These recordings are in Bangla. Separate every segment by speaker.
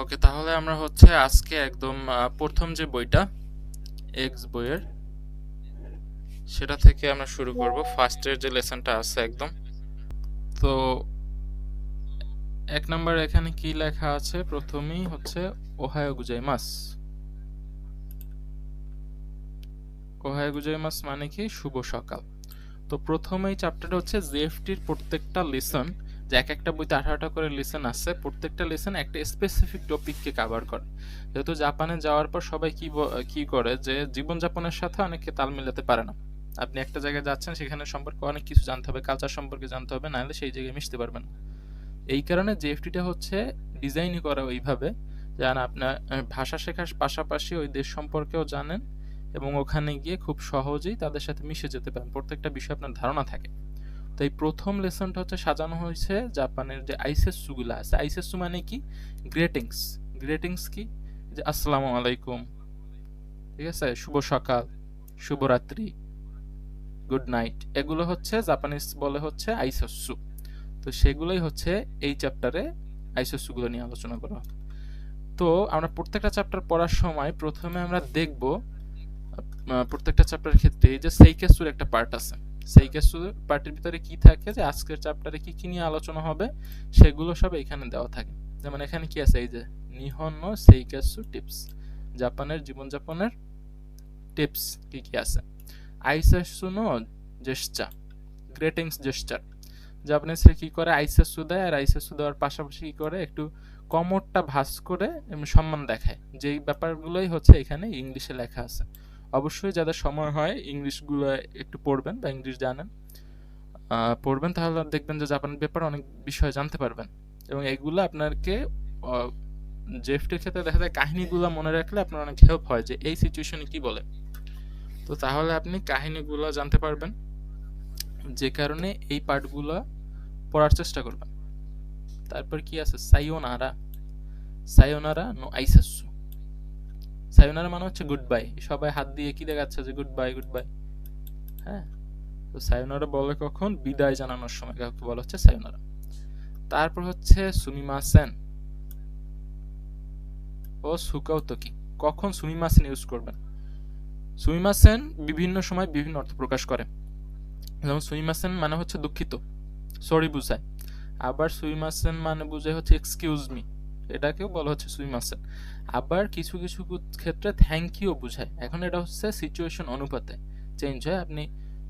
Speaker 1: ওকে, তাহলে আমরা হচ্ছে আজকে একদম প্রথম যে বইটা এক্স বইয়ের সেটা থেকে আমরা শুরু করব। ফার্স্টের যে লেসনটা আছে একদম। তো এক নম্বর এখানে কি লেখা আছে? প্রথমেই হচ্ছে ওহায়ো গুজাইমাস। ওহায়ো গুজাইমাস মানে কি? শুভ সকাল। তো প্রথমেই চ্যাপ্টারটা হচ্ছে জেএফটির প্রত্যেকটা লেসন, যে এক একটা বইতে 18টা করে লেসন আছে, প্রত্যেকটা লেসন একটা স্পেসিফিক টপিককে কভার করে। যেহেতু জাপানে যাওয়ার পর সবাই কি করে যে জীবনযাপনের সাথে অনেকে তাল মিলাতে পারে না। আপনি একটা জায়গায় যাচ্ছেন, সেখানে সম্পর্কে অনেক কিছু জানতে হবে, কালচার সম্পর্কে জানতে হবে, নাহলে সেই জায়গায় মিশতে পারবেন না। এই কারণে জেএফটিটা হচ্ছে ডিজাইনই করা ওইভাবে যেন আপনার ভাষা শেখার পাশাপাশি ওই দেশ সম্পর্কেও জানেন এবং ওখানে গিয়ে খুব সহজেই তাদের সাথে মিশে যেতে পারেন, প্রত্যেকটা বিষয়ে আপনার ধারণা থাকে। তো এই প্রথম লেসনটা হচ্ছে সাজানো হয়েছে জাপানের যে আইসেৎসু গুলো আছে। আইসেৎসু মানে কি? গ্রেটিংস। গ্রেটিংস কি? যে আসসালামু আলাইকুম, ঠিক আছে, শুভ সকাল, শুভরাত্রি, গুড নাইট, এগুলো হচ্ছে জাপানিজ বলে হচ্ছে আইসেৎসু। তো সেগুলোই হচ্ছে এই চ্যাপ্টারে আইসেৎসু গুলো নিয়ে আলোচনা করা। তো আমরা প্রত্যেকটা চ্যাপ্টার পড়ার সময় প্রথমে আমরা দেখব প্রত্যেকটা চ্যাপ্টারের ক্ষেত্রে যে সেইকেসুর একটা পার্ট আছে। সেইকেসু পার্টের ভিতরে কি থাকে, যে আজকের চ্যাপ্টারে কি কি নিয়ে আলোচনা হবে সেগুলো সব এখানে দেওয়া থাকে। যেমন এখানে কি আছে, এই যে নিহন্ন সেইকেসু টিপস, জাপানের জীবনযাপনের টিপস কি কি আছে। আইসেসু নো জেস্চার, গ্রেটিংস জেস্চার, জাপানিজরা কি করে আইসেসু দেয়, আর আইসেসু দেওয়ার পাশাপাশি কি করে একটু কমরটা ভাঁজ করে সম্মান দেখায়। যেই ব্যাপারগুলোই হচ্ছে এখানে ইংলিশে লেখা আছে। অবশ্যই যাদের সময় হয় ইংলিশগুলো একটু পড়বেন বা ইংলিশ জানেন, পড়বেন, তাহলে দেখবেন যে জাপানের ব্যাপারে অনেক বিষয় জানতে পারবেন। এবং এগুলো আপনাকে জেফটির ক্ষেত্রে দেখা যায় কাহিনীগুলো মনে রাখলে আপনার অনেক হেল্প হয় যে এই সিচুয়েশনে কি বলে। তো তাহলে আপনি কাহিনীগুলো জানতে পারবেন, যে কারণে এই পার্টগুলো পড়ার চেষ্টা করবেন। তারপর কি আছে? সায়োনারা। সায়োনারা নো আইসেসু। সায়োনারা মানে হচ্ছে গুড বাই। সবাই হাত দিয়ে কি দেখাচ্ছে যে গুড বাই, গুড বাই। হ্যাঁ, তো সায়োনারা বলে কখন? বিদায় জানানোর সময় কাউকে বলা হচ্ছে সায়োনারা। তারপর হচ্ছে সুমিমাসেন ও সুকাউতোকি। কখন সুমিমাসেন ইউজ করবেন? সুমিমাসেন বিভিন্ন সময় বিভিন্ন অর্থ প্রকাশ করে। যেমন সুমিমাসেন মানে হচ্ছে দুঃখিত, সরি বুঝায়। আবার সুইমাসেন মানে বুঝায় হচ্ছে এক্সকিউজ মি, এটাকেও বলা হচ্ছে সুইমাসেন। আবার কিছু কিছু ক্ষেত্রে থ্যাংক ইউ বুঝায়। এখন এটা হচ্ছে সিচুয়েশন অনুপাতে চেঞ্জ হয়, আপনি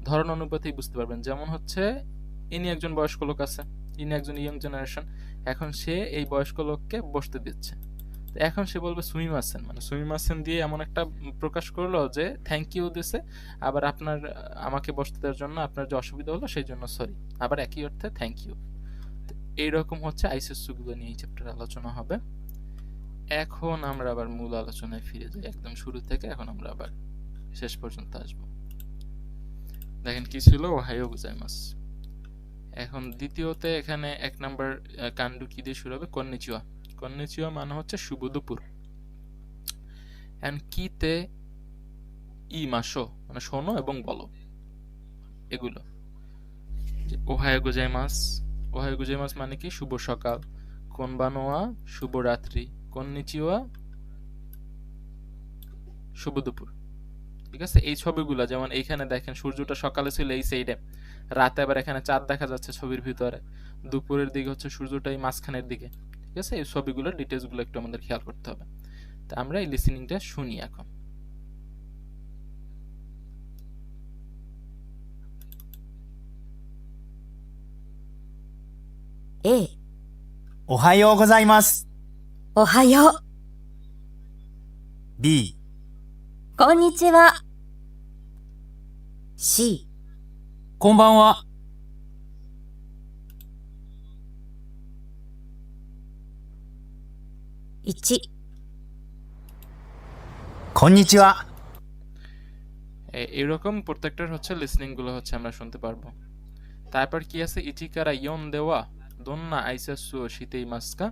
Speaker 1: ধরন অনুপাতেই বুঝতে পারবেন। যেমন হচ্ছে ইনি একজন বয়স্ক লোক আছে, ইনি একজন ইয়ং জেনারেশন, এখন সে এই বয়স্ক লোককে বসতে দিচ্ছে, তো এখন সে বলবে সুমিমাসেন, মানে সুমিমাসেন দিয়ে এমন একটা প্রকাশ করলো যে থ্যাংক ইউ দিছে, আবার আপনার আমাকে বসতে দেওয়ার জন্য আপনার যে অসুবিধা হলো সেই জন্য সরি, আবার একই অর্থে থ্যাংক ইউ। এইরকম হচ্ছে আইসিএসসি গুলো নিয়ে এই চ্যাপ্টারে আলোচনা হবে। এখন আমরা আবার মূল আলোচনায় ফিরে যাই একদম শুরু থেকে, এখন আমরা আবার শেষ পর্যন্ত আসব। দেখেন কি ছিল? ওহাইও গোজাইমাস। এখন দ্বিতীয়তে এখানে এক নাম্বার কান্ডু কি দিয়ে শুরু হবে? কন্নিচিওয়া। কন্নিচিওয়া মানে হচ্ছে শুভ দুপুর। এন্ড কিতে ই মাসো মানে শোনো এবং বলো, এগুলো। ওহাইও গোজাইমাস। ওহাইও গোজাইমাস মানে কি? শুভ সকাল। কোনবানোয়া শুভ রাত্রি। কন্নিচিওয়া শুভ দুপুর। ঠিক আছে, এই ছবিগুলো যেমন এইখানে দেখেন সূর্যটা সকালে ছিল এই সাইডে, রাতে আবার এখানে চাঁদ দেখা যাচ্ছে ছবির ভিতরে, দুপুরের দিকে হচ্ছে সূর্যটা এই মাঝখানের দিকে। ঠিক আছে, এই ছবিগুলোর ডিটেলস গুলো একটু আমাদের খেয়াল করতে হবে। তা আমরা এই লিসেনিংটা শুনি এখন।
Speaker 2: A、
Speaker 3: おはようございます。
Speaker 2: おはよう。
Speaker 3: B、
Speaker 2: こんにちは。C、
Speaker 3: こんばんは。
Speaker 2: 1、
Speaker 3: こんにちは。
Speaker 1: এরকম প্রত্যেকটার হচ্ছে লিসনিং গুলো হচ্ছে আমরা শুনতে পারবো। তারপর কি আছে? ইচিকারা ইয়ন দেওয়া দোন্না আইসাসু শীতেই মাস্কা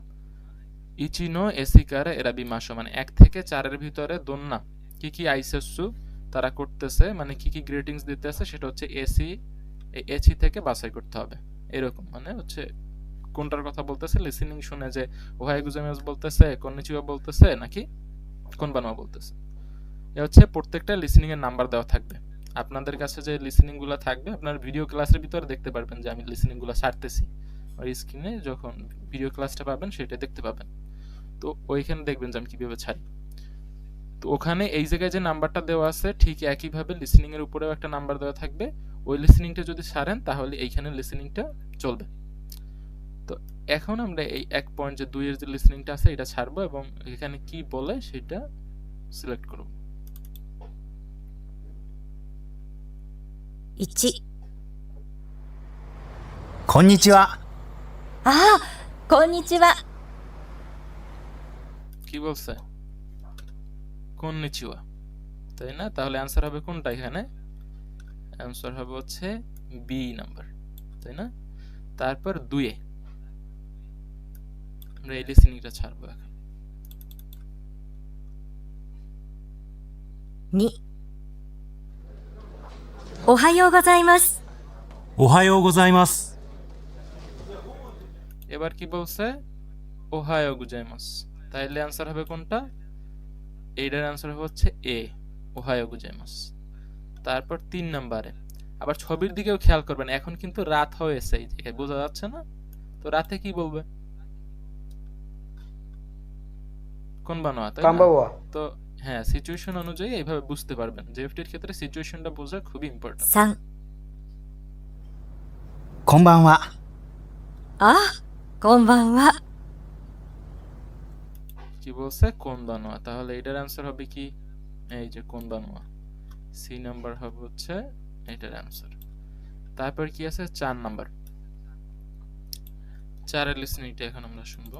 Speaker 1: ইচিনো এসিকারা এরাবি মাসো, মানে 1 থেকে 4 ভিতরে দোন্না কি কি আইসাসু তারা করতেছে, মানে কি কি গ্রিটিংস দিতে আছে সেটা হচ্ছে এসি, এই এসি থেকে বাছাই করতে হবে। এরকম মানে হচ্ছে কোনটার কথা বলতেছে, লিসেনিং শুনে যে ওহাই গুজাইমাস বলতেছে, কন্নিচিওয়া বলতেছে নাকি কোনবানোয়া বলতেছে। এ হচ্ছে প্রত্যেকটা লিসেনিং এর নাম্বার দেওয়া থাকবে। আপনাদের কাছে যে লিসেনিং গুলো থাকবে আপনার ভিডিও ক্লাসের ভিতরে দেখতে পারবেন যে আমি লিসেনিং গুলো ছাড়তেছি, আর স্ক্রিনে যখন ভিডিও ক্লাসটা পাবেন সেটা দেখতে পাবেন। তো ওইখানে দেখবেন যে আমি কিভাবে ছাড়ি। তো ওখানে এই জায়গায় যে নাম্বারটা দেওয়া আছে ঠিক একইভাবে লিসেনিং এর উপরেও একটা নাম্বার দেওয়া থাকবে। ওই লিসেনিংটা যদি ছাড়েন তাহলে এইখানে লিসেনিংটা চলবে। তো এখন আমরা এই 1.2 এর যে লিসেনিংটা আছে এটা ছাড়বো এবং এখানে কি বলে সেটা সিলেক্ট করব।
Speaker 2: 1、
Speaker 3: こんにちは。
Speaker 2: ああ、こんにちは。
Speaker 1: কি বলছে? কন্নিচিওয়া, তাই না? তাহলে অ্যান্সার হবে কোনটা এখানে? অ্যান্সার হবে হচ্ছে বি নাম্বার, তাই না? তারপর 2 এ আমরা এই লিসেনিংটা ছাড়বো এখন।
Speaker 2: 2、おはようございます。
Speaker 3: おはようございます。
Speaker 1: এবার কি বলছে? ওহায়ো গুজাইমাস। তাইলে অ্যান্সার হবে কোনটা? এইটার অ্যান্সার হবে হচ্ছে এ, ওহায়ো গুজাইমাস। তারপর 3 নম্বরে আবার ছবির দিকেও খেয়াল করবেন, এখন কিন্তু রাত হয়েছে, এই জায়গায় বোঝা যাচ্ছে না? তো রাতে কি বলবে? কোনবানোয়া, তাই না?
Speaker 4: কামবাওয়া।
Speaker 1: তো হ্যাঁ, সিচুয়েশন অনুযায়ী এইভাবে বুঝতে পারবেন। জেএফটির ক্ষেত্রে সিচুয়েশনটা বোঝা খুবই ইম্পর্টেন্ট।
Speaker 2: 3、
Speaker 3: こんばんは。
Speaker 2: あ、こんばんは。
Speaker 1: কি বলছে? কোনবানোয়া। তাহলে এটার অ্যান্সার হবে কি? এই যে কোনবানোয়া। সি নাম্বার হবে হচ্ছে এটার অ্যান্সার। তারপর কি আছে? 4 নাম্বার। 4 এর লিসেনিংটা এখন আমরা শুনবো।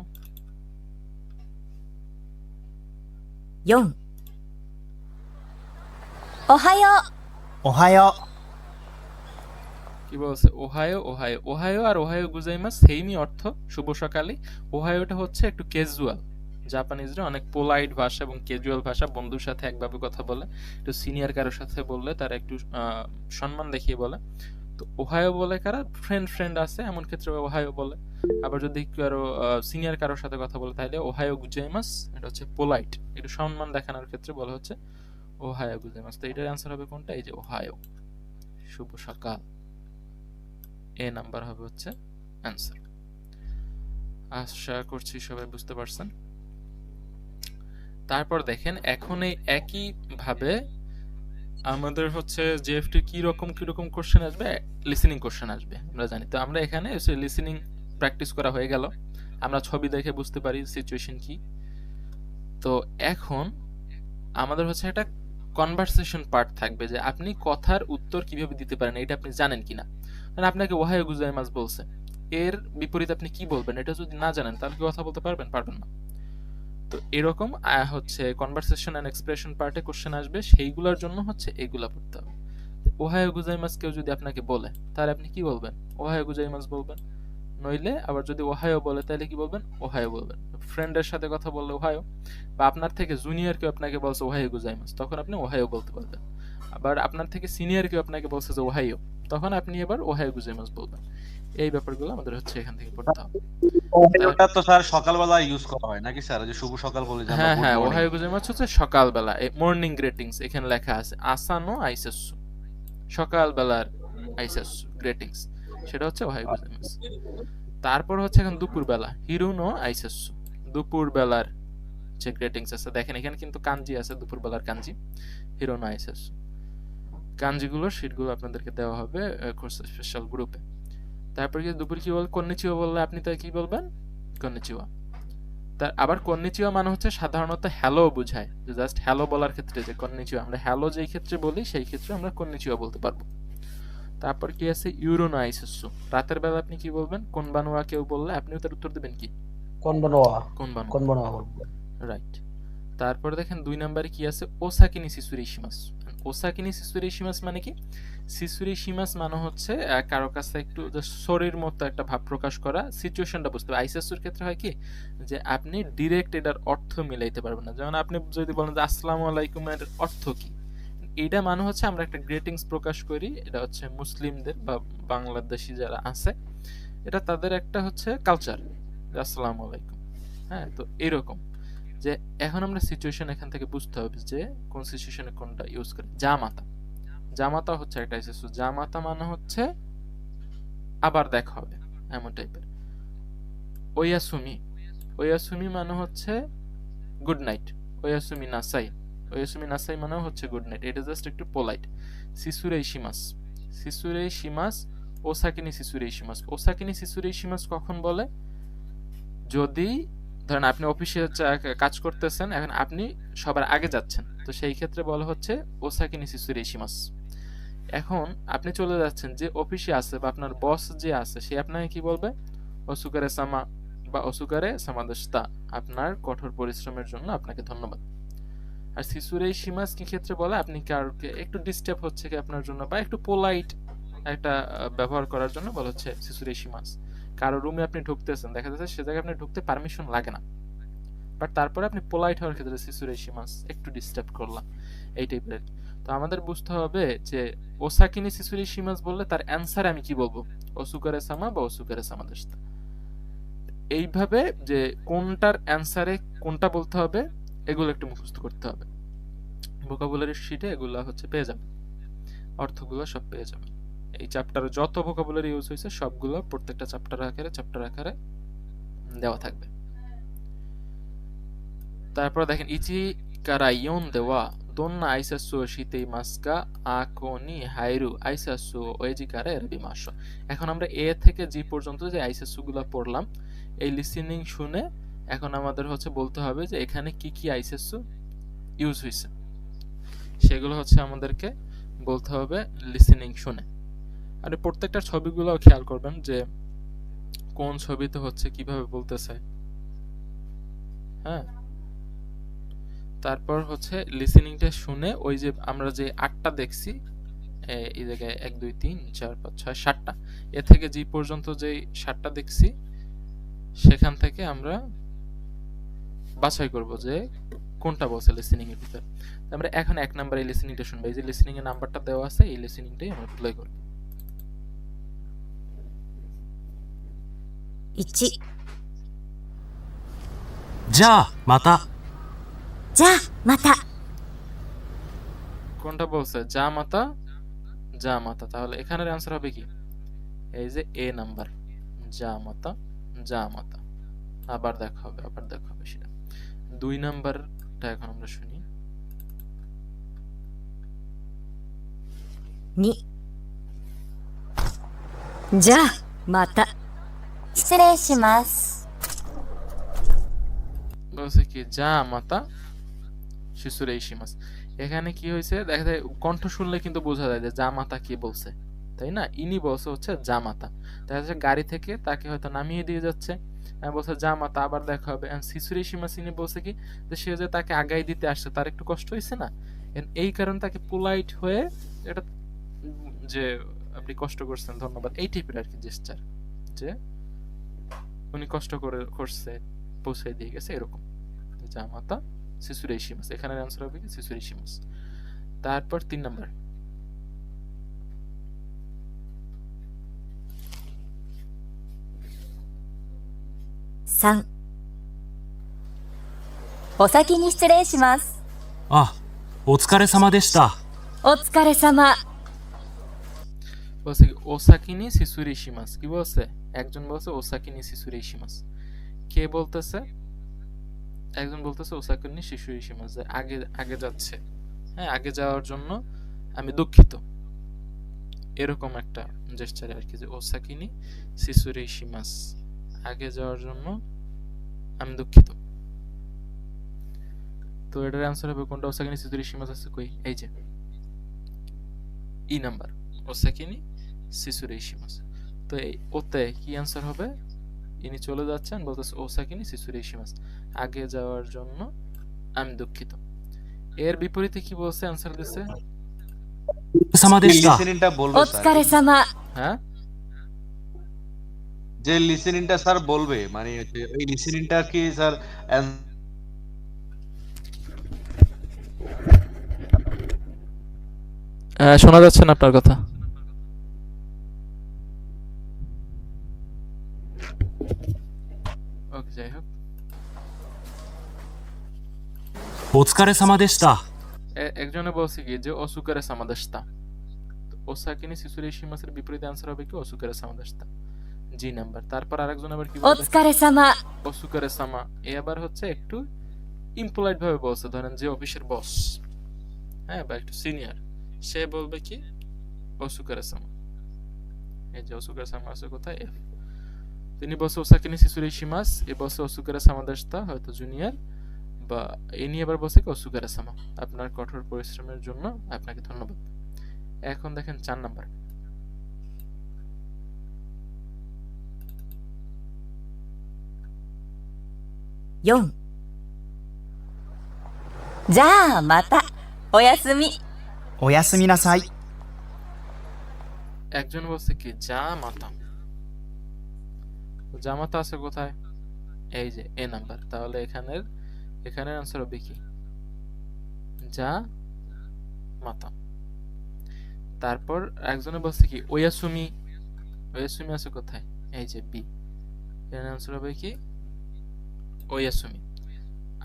Speaker 2: 4、おはよう。
Speaker 3: おはよう。
Speaker 1: কি বলছে? Ohio, Ohio. ওহায়ো আর ওহায়ো গুজাইমাস সেমই অর্থ, শুভ সকালে। ওহায়োটা হচ্ছে একটু ক্যাজুয়াল, জাপানিজরা অনেক পোলাইট ভাষা এবং ক্যাজুয়াল ভাষা, বন্ধুর সাথে একভাবে কথা বলে। একটু সিনিয়র কারোর সাথে বললে তারা একটু সম্মান দেখিয়ে বলে। তো ওহায়ো বলে কারা? ফ্রেন্ড ফ্রেন্ড আছে এমন ক্ষেত্রে ওহায়ো বলে। আবার যদি কারো সিনিয়র কারোর সাথে কথা বলে তাহলে ওহায়ো গুজাইমাস, এটা হচ্ছে পোলাইট, একটু সম্মান দেখানোর ক্ষেত্রে বলা হচ্ছে ওহায়ো গুজাইমাস। তো এটার অ্যান্সার হবে কোনটা? এই যে ওহায়ো, শুভ সকাল। এ নাম্বার হবে হচ্ছে অ্যান্সার। আশা করছি সবাই বুঝতে পারছেন। তারপর দেখেন এখন এই একই ভাবে আমাদের হচ্ছে জেএফটি কি রকম কোশ্চেন আসবে? লিসেনিং কোশ্চেন আসবে, আমরা জানি। তো আমরা এখানে লিসেনিং প্র্যাকটিস করা হয়ে গেল, আমরা ছবি দেখে বুঝতে পারি সিচুয়েশন কি। তো এখন আমাদের হচ্ছে একটা কনভারসেশন পার্ট থাকবে, যে আপনি কথার উত্তর কিভাবে দিতে পারেন এটা আপনি জানেন কিনা। মানে আপনাকে ওহায়ো গুজাইমাস বলছে, এর বিপরীত আপনি কি বলবেন এটা যদি না জানেন তাহলে কি কথা বলতে পারবেন? পারবেন না। তো এরকম হচ্ছে কনভারসেশন এন্ড এক্সপ্রেশন পার্টে কোশ্চেন আসবে, সেইগুলোর জন্য হচ্ছে এগুলা পড়তে হবে। ওহায়ো গুজাইমাস কেউ যদি আপনাকে বলে তাহলে আপনি কি বলবেন? ওহায়ো গুজাইমাস বলবেন। নইলে আবার যদি ওহায়ো বলে তাহলে কি বলবেন? ওহায়ো বলবেন। ফ্রেন্ডের সাথে কথা বললে ওহায়ো, বা আপনার থেকে জুনিয়র কেউ আপনাকে বলছে ওহায়ো গুজাইমাস, তখন আপনি ওহায়ো বলতে পারবেন। আবার আপনার থেকে সিনিয়র কেউ আপনাকে বলছে যে ওহায়ো, তখন আপনি এবার ওহায়ো গুজাইমাস বলবেন। এই ব্যাপারগুলো আমাদের হচ্ছে এখান থেকে পড়তে হবে।
Speaker 5: ওটা তো স্যার সকালবেলা ইউজ করা হয় নাকি স্যার? যে শুভ সকাল বলে যে আমরা
Speaker 1: হ্যাঁ
Speaker 5: গুড
Speaker 1: হ্যাঁ,
Speaker 5: মর্নিং।
Speaker 1: ওহায়ো গুজাইমাস হচ্ছে সকালবেলা, মর্নিং গ্রিটিংস এখানে লেখা আছে। আসানো আইসেসু, সকালবেলার আইসেসু গ্রিটিংস, সেটা হচ্ছে ওহায়ো গুজাইমাস। তারপর হচ্ছে এখন দুপুরবেলা, হিরুনো আইসেসু, দুপুরবেলার যে গ্রিটিংস আছে। দেখেন এখানে কিন্তু কাঞ্জি আছে, দুপুরবেলার কাঞ্জি, হিরোনো আইসেসু। কাঞ্জিগুলোর শীটগুলো আপনাদেরকে দেওয়া হবে কোর্স স্পেশাল গ্রুপে। তারপর কি দুপুর কি বল? কন্নিচিওয়া বললে আপনি তাই কি বলবেন? কন্নিচিওয়া। তার আবার কন্নিচিওয়া মানে হচ্ছে সাধারণত হ্যালো বোঝায়, যে জাস্ট হ্যালো বলার ক্ষেত্রে যে কন্নিচিওয়া, আমরা হ্যালো যেই ক্ষেত্রে বলি সেই ক্ষেত্রে আমরা কন্নিচিওয়া বলতে পারবো। তারপর কি আছে? ইউরোনো আইসেসু, রাতের বেলা আপনি কি বলবেন? কোনবানোয়া কেউ বললে আপনিও তার উত্তর দিবেন কি?
Speaker 4: কোনবানোয়া।
Speaker 1: কোনবানোয়া,
Speaker 4: কোনবানোয়া বলবো।
Speaker 1: রাইট। তারপরে দেখেন 2 নম্বরে কি আছে? ওসাকিনি সিসুরিশিমাস। ওসাকিনি সিসুরিশিমাস মানে কি? সিসুরিশিমাস মানে হচ্ছে কারো কাছে একটু শরীর মতো একটা ভাব প্রকাশ করা, সিচুয়েশনটা বুঝতে হবে। আইসেসুর ক্ষেত্রে হয় কি যে আপনি ডিরেক্ট এটার অর্থ মিলাইতে পারবেন না। যেমন আপনি যদি বলেন যে আসসালামু আলাইকুম এর অর্থ কি, এইটা মানে হচ্ছে আমরা একটা গ্রিটিংস প্রকাশ করি, এটা হচ্ছে মুসলিমদের বা বাংলাদেশি যারা আছে এটা তাদের একটা হচ্ছে কালচার। আসসালামু আলাইকুম। হ্যাঁ, তো এরকম যে এখন আমরা সিচুয়েশন এখান থেকে বুঝতে হবে যে কোন সিচুয়েশনে কোনটা ইউজ করে। জামাতা, জামাতা হচ্ছে একটা আইসেসু। জামাতা মানে হচ্ছে আবার দেখা হবে এমন টাইপের। ওয়াসুমি, ওয়াসুমি মানে হচ্ছে গুড নাইট। ওয়াসুমি নাসাই, ওয়াসুমি নাসাই মানে হচ্ছে গুড নাইট। এটা জাস্ট একটু পোলাইট। সিসুরেই শিমাস, সিসুরেই শিমাস, ওসাকিনি সিসুরেই শিমাস। ওসাকিনি সিসুরেই শিমাস কখন বলে? যদি ধরেন আপনি অফিসে কাজ করতেছেন, এখন আপনি সবার আগে যাচ্ছেন, তো সেই ক্ষেত্রে বলা হচ্ছে ওসাকিনি সিসুরেই শিমাস। এখন আপনি চলে যাচ্ছেন, যে অফিসে আছে বা আপনার বস যে আছে সে আপনাকে কি বলবে? অসুকারে সামা বা অসুকারে সামাদস্তা, আপনার কঠোর পরিশ্রমের জন্য আপনাকে ধন্যবাদ। আর সিসুরেই শিমাস কি ক্ষেত্রে বলে? আপনি কারোকে একটু ডিস্টার্ব হচ্ছে কি আপনার জন্য, বা একটু পোলাইট একটা ব্যবহার করার জন্য বলা হচ্ছে সিসুরেই শিমাস। কারো রুমে আপনি ঢুকতেছেন, দেখা যাচ্ছে সে জায়গায় আপনি ঢুকতে পারমিশন লাগে না, বাট তারপরে আপনি পোলাইট হওয়ার ক্ষেত্রে সিসুরেই শিমাস, একটু ডিস্টার্ব করলাম, এই টাইপের। তো আমাদের বুঝতে হবে যে ওসাকিনি সিসুরেই শিমাস বললে তার অ্যান্সার আমি কি বলবো? অসুকারে সামা বা অসুকারে সামাদস্তা। এইভাবে যে কোনটার অ্যান্সারে কোনটা বলতে হবে এগুলো একটু মুখস্থ করতে হবে। ভোকাবুলারি শিটে এগুলো হচ্ছে পেয়ে যাবেন, অর্থগুলো সব পেয়ে যাবেন। এই চ্যাপ্টারে যত ভোকাবুলারি ইউজ হয়েছে সবগুলো প্রত্যেকটা চ্যাপ্টার আকারে দেওয়া থাকবে। তারপর দেখেন ইচি কারা ইয়ন দেওয়া দোন্না আইসাসু শীতেই মাসকা আকনি হাইরু আইসাসু ওয়েজি কারা এরবি মাস। এখন আমরা এ থেকে জি পর্যন্ত যে আইসাসু গুলো পড়লাম, এই লিসেনিং শুনে এখন আমাদের হচ্ছে বলতে হবে যে এখানে কি কি আইসাসু ইউজ হয়েছে, সেগুলো হচ্ছে আমাদেরকে বলতে হবে লিসেনিং শুনে। আর প্রত্যেকটা ছবিগুলো খেয়াল করবেন যে কোন ছবিতে হচ্ছে কিভাবে বলতেছে। হ্যাঁ, তারপর হচ্ছে লিসেনিংটা শুনে ওই যে আমরা যে 8টা দেখছি, এই জায়গায় 1 2 3 4 5 6 7টা, এ থেকে জি পর্যন্ত যে 7টা দেখছি সেখান থেকে আমরা বাছাই করব যে কোনটা বলছে লিসেনিং এর ভিতর। আমরা এখন 1 নম্বরে এই লিসেনিংটা শুনবো। এই যে লিসেনিং এর নাম্বারটা দেওয়া আছে, এই লিসেনিংটাই আমরা প্লে করব।
Speaker 2: 1、
Speaker 3: じゃあ、また。
Speaker 2: じゃあ、また。
Speaker 1: কোনটা বলছে? যা মাতা, যা মাতা। তাহলে এখানের অ্যান্সার হবে কি? এই যে এ নাম্বার, যা মাতা, যা মাতা। আবার দেখা হবে, আবার দেখা হবে সেটা। 2 নাম্বারটা এখন আমরা শুনি।
Speaker 2: 2、じゃあ、また。失礼します。
Speaker 1: বলছে কি? যা মাতা শিশুরে ইসিমাস। এখানে কি হয়েছে দেখা যায়, কণ্ঠ শুনলে কিন্তু বোঝা যায় যে যা মাতা কি বলছে, তাই না? ইনি বলছে হচ্ছে যা মাতা। দেখা যাচ্ছে গাড়ি থেকে তাকে হয়তো নামিয়ে দিয়ে যাচ্ছে, বলছে যা মাতা আবার দেখা হবে। শিশুরে ইসিমাস ইনি বলছে কি যে সে যে তাকে আগাই দিতে আসছে তার একটু কষ্ট হয়েছে না, এই কারণে তাকে পোলাইট হয়ে এটা যে আপনি কষ্ট করছেন ধন্যবাদ, এই টাইপের আর কি জেস্চার, যে উনি কষ্ট করছে পৌঁছে দিয়ে গেছে এরকম। যা মাতা শিশুরে ইসিমাস, এখানের অ্যান্সার হবে কি? শিশুরে ইসিমাস। তারপর 3 নাম্বার।
Speaker 2: 3、お先に失礼します。
Speaker 3: あ、お疲れ様でした。
Speaker 2: お疲れ様。
Speaker 1: বলছে কি ওসাকিনি শিশুরে ইসিমাস। কি বলছে? একজন বলছে ওসাকিনি শিশুরে ইসিমাস। কে বলতেছে? একজন বলতেছে ওসাকিনি শিশুরে ইসিমাস, যে আগে আগে যাচ্ছে, হ্যাঁ আগে যাওয়ার জন্য আমি দুঃখিত, এরকম একটা জেস্চারে আর কি, যে ওসাকিনি শিশুরে ইসিমাস, আগে যাওয়ার জন্য আমি দুঃখিত। তো এটার অ্যান্সার হবে কোনটা? ওসাকিনি শিশুরে ইসিমাস আছে কই? এই যে ই নাম্বার, ওসাকিনি শিশুরে ইসিমাস। তো এই ওতে কি অ্যান্সার হবে? ইনি চলে যাচ্ছেন, বলতেছে ওসাকিনি শিশুরে ইসিমাস, আগে যাওয়ার জন্য আমি দুঃখিত। এর বিপরীতে কি বলছে? অ্যান্সার দিছে
Speaker 3: 様でした。
Speaker 5: লিসেনিংটা
Speaker 2: お
Speaker 5: বলবে
Speaker 2: 疲
Speaker 5: স্যার,
Speaker 2: れ様。
Speaker 1: হ্যাঁ,
Speaker 5: যে লিসেনিংটা স্যার বলবে মানে হচ্ছে ওই লিসেনিংটা কি স্যার
Speaker 1: শোনা যাচ্ছে না আপনার কথা।
Speaker 3: お疲れ様でした。
Speaker 1: একজনে বলছে কি যে অসুকারে সামাদাস্তা, ওসাকিনি সিসুরেশিমাসের বিপরীতে आंसर হবে কি অসুকারে সামাদাস্তা, জি নাম্বার। তারপর আরেকজন আবার কি
Speaker 2: お
Speaker 1: বলবে
Speaker 2: 疲れ様
Speaker 1: অসুকারে সামা, এ আবার হচ্ছে একটু ইমপোলাইট ভাবে বলছে, ধরেন যে অফিসের বস, হ্যাঁ, বা একটু সিনিয়র, সে বলবে কি অসুকারে সামা। এই যে অসুকারে সামা আছে কোথায়, এফ। তিনি বলছে ওসাকিনি সিসুরেশিমাস, এ বলছে অসুকারে সামাদাস্তা, হয়তো জুনিয়র, বা এ নিয়ে আবার বলছে কি অসুকারে সামা, আপনার কঠোর পরিশ্রমের জন্য আপনাকে ধন্যবাদ। এখন দেখেন 4 নাম্বার।
Speaker 2: 4じゃあまたおやすみ
Speaker 4: おやすみなさい。
Speaker 1: একজন বলছে কি যা মাতা, তো জামাতা আছে কোথায়, এই যে এ নাম্বার। তাহলে এখানের আনসার হবে কি যা মাতা। তারপর একজনে বলছে কি ওয়াসুমি, ওয়াসুমি আছে কোথায়, এই যে বি, এর আনসার হবে কি ওয়াসুমি।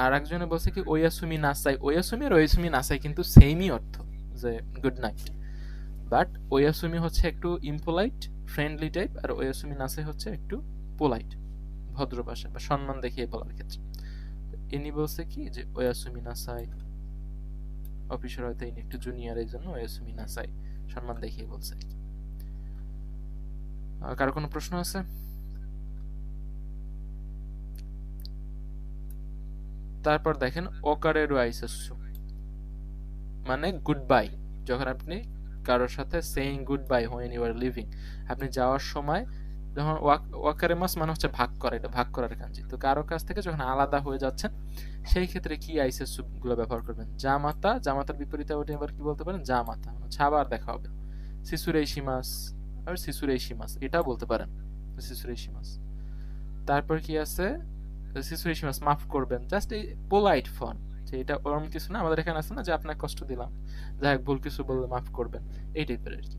Speaker 1: আর একজনে বলছে কি ওয়াসুমি নাসাই, ওয়াসুমি আর ওয়াসুমি নাসাই কিন্তু সেমই অর্থ, যে গুড নাইট, বাট ওয়াসুমি হচ্ছে একটু ইমপোলাইট ফ্রেন্ডলি টাইপ, আর ওয়াসুমি নাসাই হচ্ছে একটু পোলাইট ভদ্র ভাষা বা সম্মান দেখিয়ে বলার ক্ষেত্রে। ইনি বলছে কি যে ওয়াসুমি নাসাই, অফিসার হয়তো ইনি একটু জুনিয়র, এই জন্য ওয়াসুমি নাসাই সম্মান দেখিয়ে বলছে। কারো কোনো প্রশ্ন আছে? তারপর দেখেন ওকারেরু আইসাসু, মানে গুড বাই। যখন আপনি কারোর সাথে saying goodbye when you are leaving, আপনি যাওয়ার সময়, যখন ওয়াকারেমাস মানে হচ্ছে ভাগ করা, এটা ভাগ করার কাঞ্জি। তো কারো কাছ থেকে যখন আলাদা হয়ে যাচ্ছেন, সেই ক্ষেত্রে কি আইসাসু গুলো ব্যবহার করবেন, জামাতা, জামাতার বিপরীতে ওটা এবার কি বলতে পারেন, জামাতা হচ্ছে আবার দেখা হবে, সিসুরেইশিমাস আর সিসুরেইশিমাস এটাও বলতে পারেন, সিসুরেইশিমাস। তারপর কি আছে, সিচুয়েশন মাফ করবেন, জাস্ট এই পোলাইট ফর্ম, যে এটা ওরকম কিছু না, আমাদের এখানে আছে না যে আপনাকে কষ্ট দিলাম, যাই হোক ভুল কিছু বললে মাফ করবেন, এই টাইপের আর কি।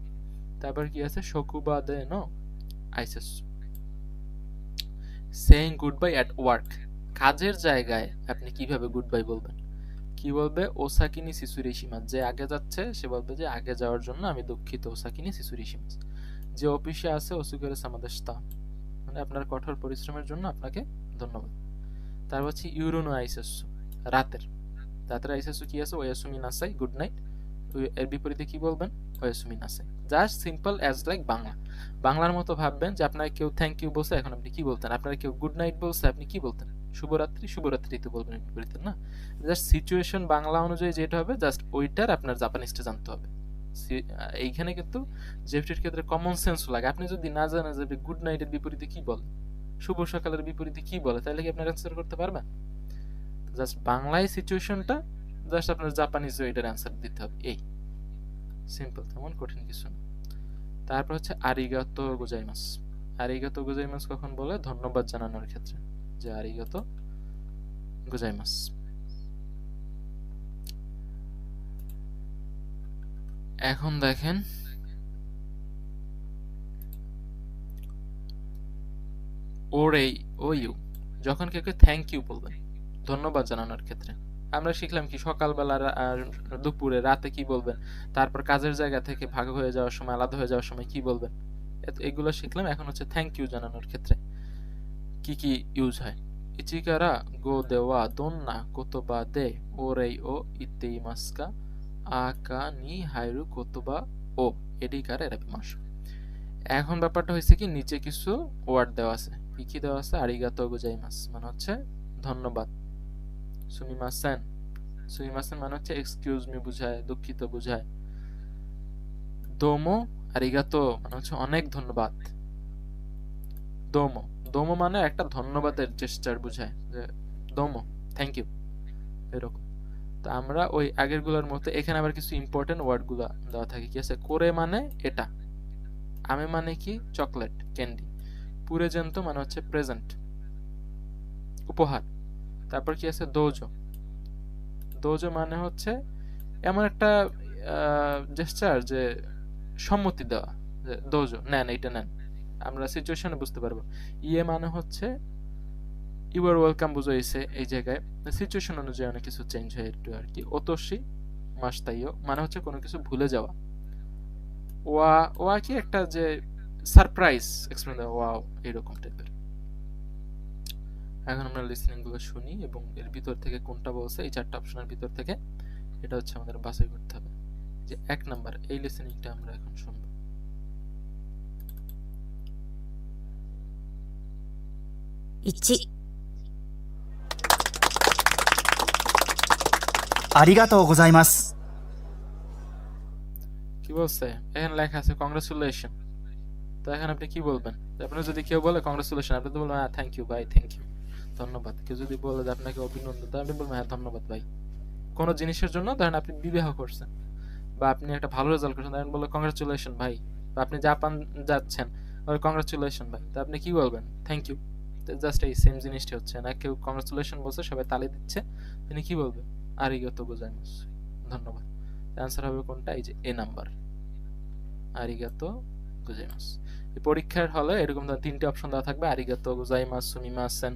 Speaker 1: তারপর কি আছে শকুবা দে নো আইসেস, saying goodbye at work, কাজের জায়গায় আপনি কিভাবে গুড বাই বলবেন, কি বলবে ওসাকিনি সিসুরিশিমাস, যে আগে যাচ্ছে সে বলবে যে আগে যাওয়ার জন্য আমি দুঃখিত, ওসাকিনি সিসুরিশিমাস। যে অফিসে আছে ওসুগেরে সামাদেশতা, মানে আপনার কঠোর পরিশ্রমের জন্য আপনাকে ধন্যবাদ। তারপর হচ্ছে ইউরোনো আইসাসু, রাতের আইসাসু কি আছে ওয়াসুমি নাসাই, গুড নাইট। এর বিপরীতে কি বলবেন, ওয়াসুমি নাসাই। Just simple as like Bangla, বাংলার মতো ভাববেন যে আপনার কেউ থ্যাংক ইউ বলছে, এখন আপনি কি বলতেন, আপনার কেউ গুড নাইট বলছে, আপনি কি বলতেন, শুভরাত্রি, শুভরাত্রি তো বলবেন এর বিপরীতে না। জাস্ট সিচুয়েশন বাংলা অনুযায়ী যেটা হবে, জাস্ট ওইটার আপনার জাপানিজটা জানতে হবে। এইখানে কিন্তু জেফটির ক্ষেত্রে কমন সেন্স লাগে, আপনি যদি না জানেন যে গুড নাইটের বিপরীতে কি বলে, শুভ সকালের বিপরীতে কি বলে, তাহলে কি আপনার অ্যান্সার করতে পারবেন? জাস্ট বাংলায় সিচুয়েশনটা, জাস্ট আপনার জাপানিজ এটার অ্যান্সার দিতে হবে, এই সিম্পল, তেমন কঠিন কিছু না। তারপর হচ্ছে আরিগাতো গোজাইমাস, আরিগাতো গোজাইমাস কখন বলে, ধন্যবাদ জানানোর ক্ষেত্রে, যে আরিগাতো গোজাইমাস। এখন দেখেন ওরে ও ইউ, যখন কেউ থ্যাংক ইউ বলবেন ধন্যবাদ জানানোর ক্ষেত্রে, আমরা শিখলাম কি সকালবেলা আর দুপুরে রাতে কি বলবেন, তারপর কাজের জায়গা থেকে ভাগ হয়ে যাওয়ার সময়, আলাদা হয়ে যাওয়ার সময় কি বলবেন, এগুলো শিখলাম। এখন হচ্ছে থ্যাংক ইউ জানানোর ক্ষেত্রে কি কি ইউজ হয়, ইচিকারা গো দেওয়া দোন্না কোতোবা দে ওরেই ও ইতেইমাসকা আকা নি হাইরু কোতোবা ও এডিকারা এরাবিমাস। এখন ব্যাপারটা হয়েছে কি নিচে কিছু ওয়ার্ড দেওয়া আছে, কি কি দেওয়া আছে, আরিগাতো গোজাইমাস মানে হচ্ছে ধন্যবাদ, সুমিমাসেন, সুমিমাসেন মানে হচ্ছে এক্সকিউজ মি বুঝায়, দুঃখিত বুঝায়। দোমো আরিগাতো মানে হচ্ছে অনেক ধন্যবাদ, দোমো, দোমো মানে একটা ধন্যবাদের জেস্টার বুঝায়, যে দোমো থ্যাংক ইউ এরকম। তো আমরা ওই আগের গুলোর মতো এখানে আবার কিছু ইম্পর্টেন্ট ওয়ার্ড গুলা দেওয়া থাকে, কি আছে, করে মানে এটা, আমি মানে কি চকলেট ক্যান্ডি, পুরেজেন্তো মানে হচ্ছে প্রেজেন্ট উপহার। তারপর কি আছে দোজো, দোজো মানে হচ্ছে এমন একটা জেস্টার যে সম্মতি দেওয়া, যে দোজো নেন, এইটা নেন, আমরা সিচুয়েশনে বুঝতে পারবো। ইয়ে মানে হচ্ছে ইউ আর ওয়েলকাম বুঝাইছে এই জায়গায় সিচুয়েশন অনুযায়ী অনেক কিছু চেঞ্জ হয় একটু আর কি। ওতোশি মাস্তাইও মানে হচ্ছে কোনো কিছু ভুলে যাওয়া। ওয়া ওয়া কি একটা যে সারপ্রাইজ এক্সপ্লেন দেওয়া, ওয়াও এরকম টাইপের। এখন আমরা লিসনিং গুলো শুনি এবং এর ভিতর থেকে কোনটা বলছে, এই চারটা অপশনের ভিতর থেকে এটা হচ্ছে আমাদের বাছাই করতে হবে। যে 1 নাম্বার এই লিসনিংটা আমরা এখন শুনবো।
Speaker 2: 1、
Speaker 4: ありがとうございます。
Speaker 1: কি বলছে? এখানে লেখা আছে কংগ্রাচুলেশন। তো এখন আপনি কি বলবেন? আপনার যদি কেউ বলে কংগ্রাচুলেশন, আপনি তো বলবেন হ্যাঁ থ্যাংক ইউ ভাই, থ্যাংক ইউ, ধন্যবাদ। কেউ যদি বলে যে আপনাকে অভিনন্দন, তো আপনি বলবেন হ্যাঁ ধন্যবাদ ভাই। কোনো জিনিসের জন্য ধরেন আপনি বিবাহ করছেন বা আপনি একটা ভালো রেজাল্ট করছেন, তখন বললো কংগ্রাচুলেশন ভাই। বা আপনি জাপান যাচ্ছেন, কংগ্রাচুলেশন ভাই, তো আপনি কি বলবেন? Thank you. জাস্ট এই সেম জিনিসটি হচ্ছে না, কেউ কংগ্রাচুলেশন বলছে, সবাই তালি দিচ্ছে, তিনি কি বলবেন? আরিগাতো গোজাইমাস, ধন্যবাদ। অ্যান্সার হবে কোনটা? এই যে এ নাম্বার, আরিগাতো গোজাইমাস। এই পরীক্ষার হলে এরকম তিনটে অপশন দেওয়া থাকবে, আরিগাতো গোজাইমাস, সুমিমাসেন,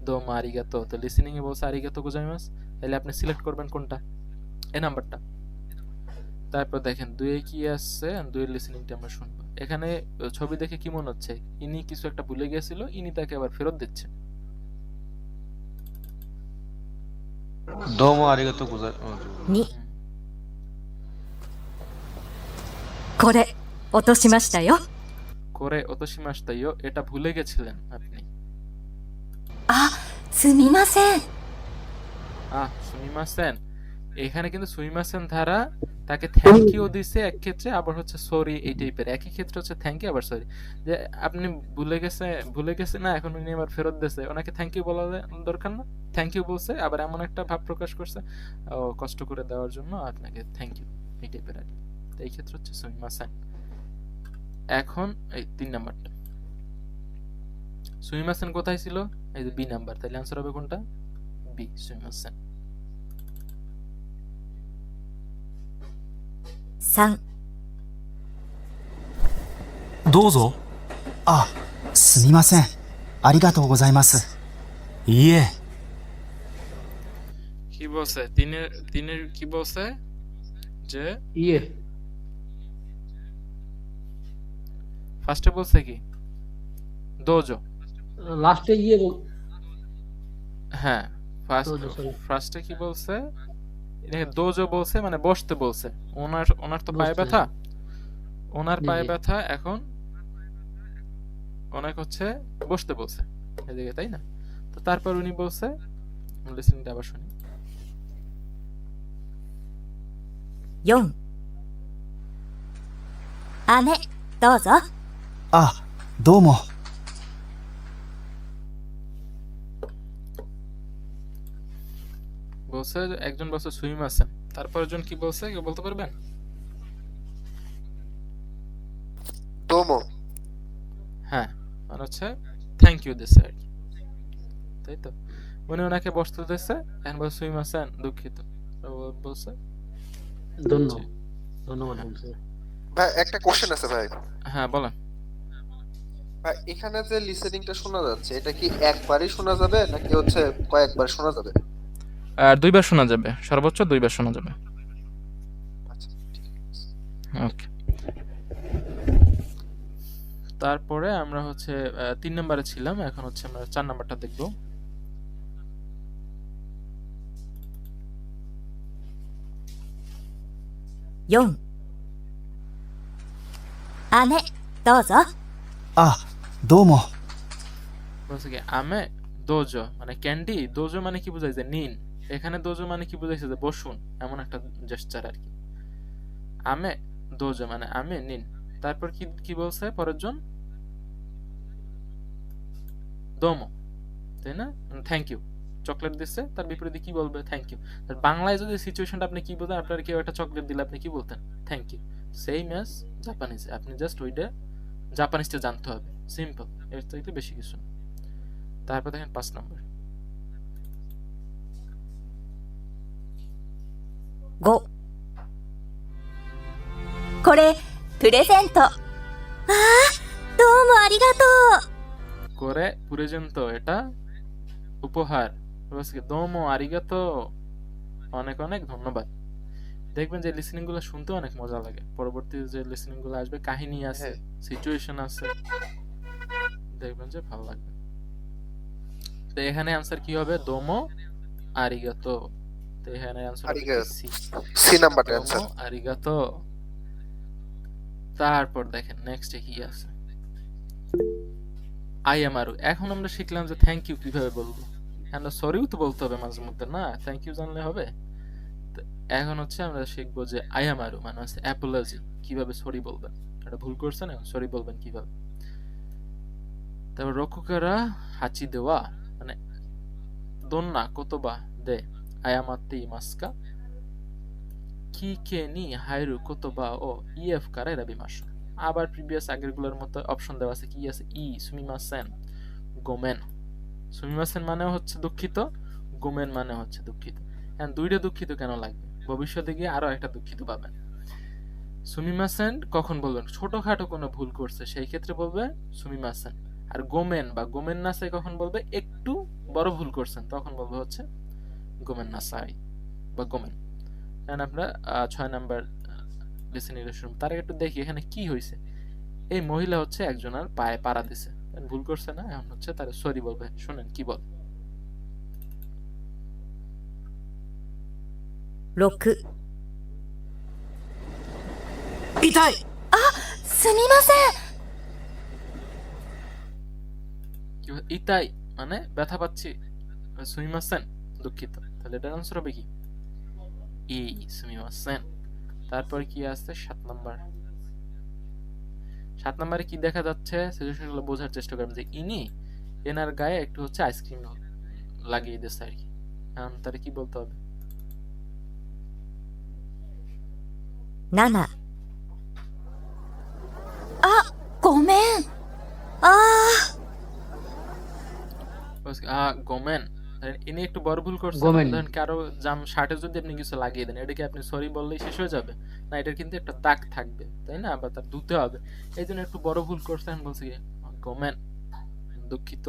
Speaker 1: দোমা আরিগাতো। তো লিসেনিং এ বলছে আরিগাতো গোজাইমাস, তাহলে আপনি সিলেক্ট করবেন কোনটা? এ নাম্বারটা। তারপর দেখেন 2 এ কি আছে, 2 এর লিসেনিংটা আমরা শুনবো। এখানে ছবি দেখে কি মনে হচ্ছে? ইনি কিছু একটা ভুলে গিয়েছিল, ইনি তাকে আবার ফেরত দিচ্ছে।
Speaker 5: どうもありがとうございます。
Speaker 2: 2、これ、落としましたよ。
Speaker 1: করে ওতোশিমাস্তাইও, এটা ভুলে গেছিলেন আপনি।
Speaker 2: あ、すみません。
Speaker 1: সুমিমাসেন। এখানে কিন্তু সুমিমাসেন ধারা তাকে থ্যাংক ইউ দিছে এক ক্ষেত্রে, আবার হচ্ছে সরি এই টাইপের। একই ক্ষেত্রে হচ্ছে থ্যাংক ইউ আবার সরি। যে আপনি ভুলে গেছে না, এখন উনি আবার ফেরত দিয়েছে, ওনাকে থ্যাংক ইউ বলা দরকার না, থ্যাংক ইউ বলছে, আবার এমন একটা ভাব প্রকাশ করছে কষ্ট করে দেওয়ার জন্য আপনাকে থ্যাংক ইউ এই টাইপের আর কি। তো এই ক্ষেত্রে হচ্ছে সুমিমাসেন। এখন এই 3 নাম্বারটা, সুমিমাসেন কোথায় ছিল? এই যে বি নাম্বার, তাহলে অ্যান্সার হবে কোনটা? বি, সুমিমাসেন।
Speaker 2: 3、
Speaker 3: どうぞ。
Speaker 4: あ、すみません。ありがとうございます。
Speaker 3: いいえ、
Speaker 1: কি বলছে? তিনের কি বলছে? যে
Speaker 6: ইয়ে
Speaker 1: ফার্স্টে বলছে কি? দোজো।
Speaker 6: লাস্টে ইয়ে
Speaker 1: হ্যাঁ,
Speaker 6: দোজো, sorry।
Speaker 1: ফার্স্টে কি বলছে? এখানে দোজো বলছে মানে বসতে বলছে। ওনার তো পায়ে
Speaker 6: বসতে।
Speaker 1: ব্যথা, ওনার
Speaker 6: জি,
Speaker 1: পায়ে
Speaker 6: জি।
Speaker 1: ব্যথা, এখন ওনাকে হচ্ছে বসতে বলছে এদিকে, তাই না? তো তারপর উনি বলছে, লিসেনিংটা আবার শুনি।
Speaker 2: 4、姉、どうぞ。
Speaker 4: あ、どうも。
Speaker 1: বলছে একজন বলছে সুইমাসেন, তারপর একজন কি বলছে কেউ বলতে পারবেন?
Speaker 7: どうも。
Speaker 1: হ্যাঁ, মানে হচ্ছে থ্যাংক ইউ দিছে আর কি, তাই তো? উনি ওনাকে বসতে দিচ্ছে, এখন বলছে সুইমাসেন, দুঃখিত। তো ও বলছে
Speaker 6: ধন্যবাদ বলছে।
Speaker 7: ভাই একটা কোশ্চেন আছে ভাই।
Speaker 1: হ্যাঁ বলেন।
Speaker 7: ভাই এখানে যে লিসেনিংটা শোনা যাচ্ছে এটা কি একবারই শোনা যাবে নাকি হচ্ছে কয়েকবার শোনা যাবে?
Speaker 1: আর 2 বার শোনা যাবে, সর্বোচ্চ 2 বার শোনা যাবে।
Speaker 7: আচ্ছা ঠিক আছে।
Speaker 1: ওকে, তারপরে আমরা হচ্ছে 3 নম্বরে ছিলাম, এখন হচ্ছে আমরা 4 নাম্বারটা দেখব।
Speaker 2: 4、姉、どうぞ。
Speaker 4: あ、どうも。
Speaker 1: বলছে কি আমে দোজো মানে ক্যান্ডি, দোজো মানে কি বোঝায়? যে নিন। এখানে দোজো মানে কি বোঝাইছে? যে বসুন, এমন একটা জেস্চার আর কি। আমে দোজো মানে আমে নিন। তারপর কি কি বলছে পরের জন? দোমো, তাই না? থ্যাংক ইউ, চকলেট দিচ্ছে, তার বিপরীতে কি বলবে? Thank you. আর বাংলায় যদি সিচুয়েশনটা আপনি কি বলতেন, আপনার কেউ একটা চকলেট দিলে আপনি কি বলতেন? Thank you. সেম অ্যাজ জাপানিজে, আপনি জাস্ট ওইটা জাপানিজটা জানতে হবে, সিম্পল, এর চাইতে বেশি কিছু না। তারপর দেখেন 5 নম্বর,
Speaker 2: 5、これ、プレゼント。ああ、どうもありがとう。
Speaker 1: করে প্রেজেন্ট, এটা উপহার, দোমো আরিগাতো, অনেক অনেক ধন্যবাদ। দেখবেন যে লিসেনিং গুলো শুনতে অনেক মজা লাগে। পরবর্তী যে লিসেনিং গুলো আসবে, কাহিনী আছে,
Speaker 7: হ্যাঁ।
Speaker 1: সিচুয়েশন আছে, দেখবেন যে ভালো লাগবে। তো এখানে आंसर কি হবে? দোমো আরিগাতো। তো এখানে आंसर হবে কি?
Speaker 7: আরিগাতো।
Speaker 1: সি।
Speaker 7: সি নাম্বারটা
Speaker 1: দোমো
Speaker 7: অ্যান্সার।
Speaker 1: আরিগাতো। তারপর দেখেন নেক্সটে কি আছে। আইএমআরু। এখন আমরা শিখলাম যে থ্যাংক ইউ কিভাবে বলবো। আমরা সরিও তো বলতে হবে মাঝে মধ্যে, না থ্যাংক ইউ জানলে হবে? তো এখন হচ্ছে আমরা শিখবো যে আইএমআরু মানে হচ্ছে অ্যাপোলজি, কিভাবে সরি বলবেন। এটা ভুল করছেন, এখন সরি বলবেন কিভাবে। তারপর রকুকারা হাচি দেওয়া মানে দোন্না কোতবা দে আয়ামাতে ইমাস্কা কিকে নি হাইরু কোতবা ও ইএফ কারা এরাবিমাশো। আবার প্রিভিয়াস আগেরগুলোর মতো অপশন দেওয়া আছে, কি আছে? ই সুমিমাসেন, গোমেন। সুমিমাসেন মানে হচ্ছে দুঃখিত, গোমেন মানে হচ্ছে দুঃখিত। এখন দুইটা দুঃখিত কেন লাগবে? ভবিষ্যতে গিয়ে আরো একটা দুঃখিত পাবেন। সুমিমাসেন কখন বলবেন? ছোটখাটো কোনো ভুল করছে সেই ক্ষেত্রে বলবে সুমিমাসেন। আর গোমেন বা গোমেন নাসাই কখন বলবে? একটু বড় ভুল করছেন তখন বলবে হচ্ছে গোমেন নাসাই বা গোমেন। এখন আমরা 6 নাম্বার লিসেনিং শুরু। তার আগে একটু দেখি এখানে কি হয়েছে। এই মহিলা হচ্ছে একজনের পায়ে পাড়া দিছে, ভুল করছে না, এখন হচ্ছে তার সরি বলবে। শুনেন কি বল।
Speaker 2: 6、
Speaker 3: 痛い
Speaker 2: すみません。
Speaker 1: কি বলে? ইতাই মানে ব্যথা পাচ্ছি, সুমিমাসেন দুঃখিত। তাহলে এটার আনসার হবে কি? ই সুমিমাসেন। তারপর কি আছে 7 নাম্বার। 7 নাম্বারে কি দেখা যাচ্ছে? সিচুয়েশনগুলো বোঝার চেষ্টা করবেন যে ইনি এনার গায়ে একটু হচ্ছে আইসক্রিম লাগিয়ে দিয়েছে আর কি। এখন তার কি বলতে হবে?
Speaker 2: 7、あ、ごめん。あ
Speaker 1: গোমেন। ইনি একটু বড় ভুল করছেন।
Speaker 6: গোমেন।
Speaker 1: ধরেন কারো শার্টে যদি আপনি কিছু লাগিয়ে দেন, এটা কি আপনি সরি বললেই শেষ হয়ে যাবে? না, এটার কিন্তু একটা দাগ থাকবে, তাই না? বা তার ধুতে হবে। এই জন্য একটু বড় ভুল করছেন, বলছি কি গোমেন, দুঃখিত।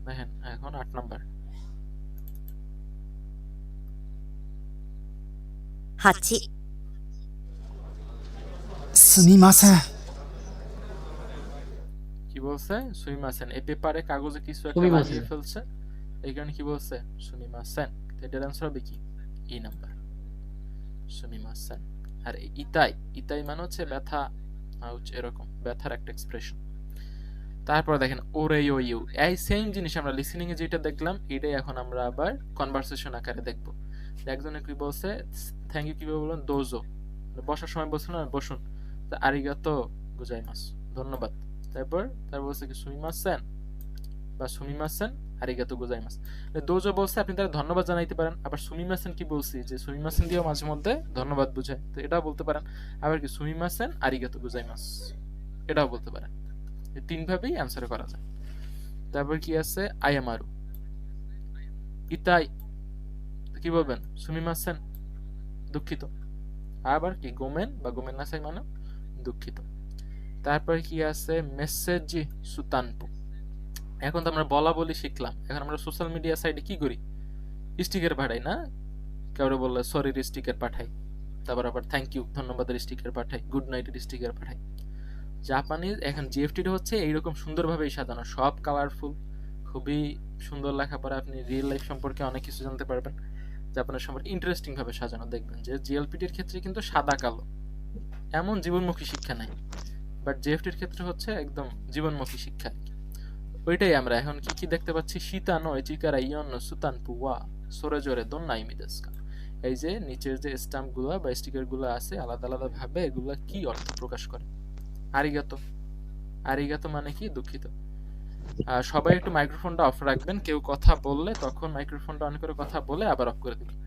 Speaker 1: দেখেন এখন 8 নাম্বার।
Speaker 2: 8、
Speaker 4: すみません。
Speaker 1: কি বলছে? সুমিমাসেন। এই পেপারে কাগজে কিছু একটা
Speaker 6: সুমিমাসেন।
Speaker 1: লাগিয়ে ফেলছে, এই কারণে কি বলছে? সুমিমাসেন। এটার আনসার হবে কি? E number, সুমিমাসেন। আর ইতাই, ইতাই মানে হচ্ছে ব্যথা, হচ্ছে এরকম ব্যথার একটা এক্সপ্রেশন। তারপর দেখেন ওরে ইউ, এই সেম জিনিস আমরা লিসেনিং এ যেটা দেখলাম এটাই এখন আমরা আবার কনভারসেশন আকারে দেখব। একজনে কি বলছে থ্যাংক ইউ কিভাবে বলবেন? দোজো, বসার সময় বসুন না, বসুন। আরিগাতো গোজাইমাস, ধন্যবাদ। তারপর বলছে কি সুমিমাসেন বা সুমিমাসেন আরিগাতো গোজাইমাস। দোজো বলছে আপনি তারা ধন্যবাদ জানাইতে পারেন। আবার সুমিমাসেন কি বলছি যে সুমিমাসেন দিয়েও মাঝে মধ্যে ধন্যবাদ বোঝায়, তো এটাও বলতে পারেন। আবার কি সুমিমাসেন আরিগাতো গোজাইমাস, এটাও বলতে পারেন। এই তিন ভাবেই অ্যানসার করা যায়। তারপর কি আছে? আয়ামারু, ইতাই কি বলবেন? সুমিমাসেন, দুঃখিত। আবার কি গোমেন বা গোমেন নাসাই মানে দুঃখিত। তারপর কি আছে? মেসেজি সুতানপু। এখন তো আমরা বলা বলি শিখলাম, এখন আমরা সোশ্যাল মিডিয়া সাইটে কি করি? স্টিকার পাঠাই না? কাউরে বললে সরির স্টিকার পাঠাই, তারপর আবার থ্যাংক ইউ ধন্যবাদের স্টিকার পাঠাই, গুড নাইটের স্টিকার পাঠাই। জাপানিজ এখন জিএফটিটা হচ্ছে এইরকম সুন্দরভাবেই সাজানো, সব কালারফুল, খুবই সুন্দর লেখাপড়া। আপনি রিয়েল লাইফ সম্পর্কে অনেক কিছু জানতে পারবেন। জাপানের সম্পর্কে ইন্টারেস্টিং ভাবে সাজানো। দেখবেন যে জিএলপিটির ক্ষেত্রে কিন্তু সাদা কালো, এমন জীবনমুখী শিক্ষা নাই, বাট জিএফটির ক্ষেত্রে হচ্ছে একদম জীবনমুখী শিক্ষা। ওইটাই আমরা এখন কি কি দেখতে পাচ্ছি? শীতানো চিকারা ইয়ন্ন সুতান পুয়া সরে জোরে দোন্নাই মিদেস্কা। এই যে নিচের যে স্ট্যাম্প গুলা বা স্টিকার গুলো আছে আলাদা আলাদা ভাবে এগুলা কি অর্থ প্রকাশ করে? আরিগাতো, আরিগাতো মানে কি? দুঃখিত। সবাই একটু মাইক্রোফোনটা অফ রাখবেন, কেউ কথা বললে তখন মাইক্রোফোনটা অন করে কথা বলে আবার অফ করে দিবেন।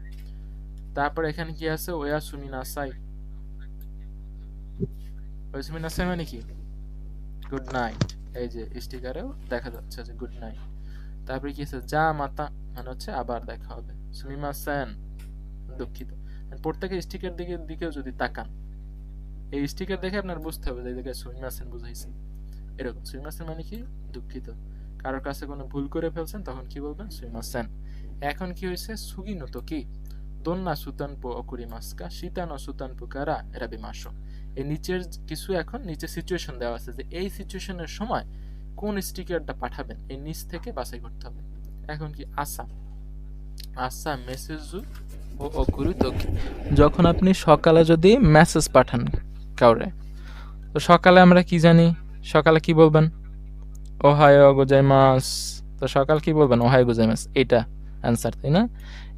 Speaker 1: তারপর এখানে কি আছে? ওয়া সুমিনাসাই, ওয়া সুমিনাসাই মানে কি? Good night. এই যে স্টিকারেও দেখা যাচ্ছে যে গুড নাইট। তারপরে কি আছে? যা মাতা মানে হচ্ছে আবার দেখা হবে। সুমিমাসেন, দুঃখিত। প্রত্যেকের স্টিকার দিকেও যদি তাকান, এই স্টিকার দেখে আপনার বুঝতে হবে যে এই জায়গায় সুমিমাসেন বুঝাইছে। এরকম সুমিমাসেন মানে কি? দুঃখিত। কারোর কাছে কোনো ভুল করে ফেলছেন তখন কি বলবেন সুইমাসেন। এখন কি হয়েছে সুগিনো তো কি দোন্না সুতানপো অকুরিমাস্কা শীতানো সুতানপো কারা এরাবিমাশো। এই নিচের কিছু এখন নিচে সিচুয়েশন দেওয়া আছে যে এই সিচুয়েশনের সময় কোন স্টিকারটা পাঠাবেন এই নিচ থেকে বাছাই করতে হবে। এখন কি আসা আসা মেসেজু ও অকুরু তোকি, যখন আপনি সকালে যদি মেসেজ পাঠান কাউরে, তো সকালে আমরা কি জানি, সকালে কি বলবেন ওহায়ো গোজাইমাস, তো সকাল কি বলবেন ওহায়ো গোজাইমাস, এটা অ্যান্সার তাই না।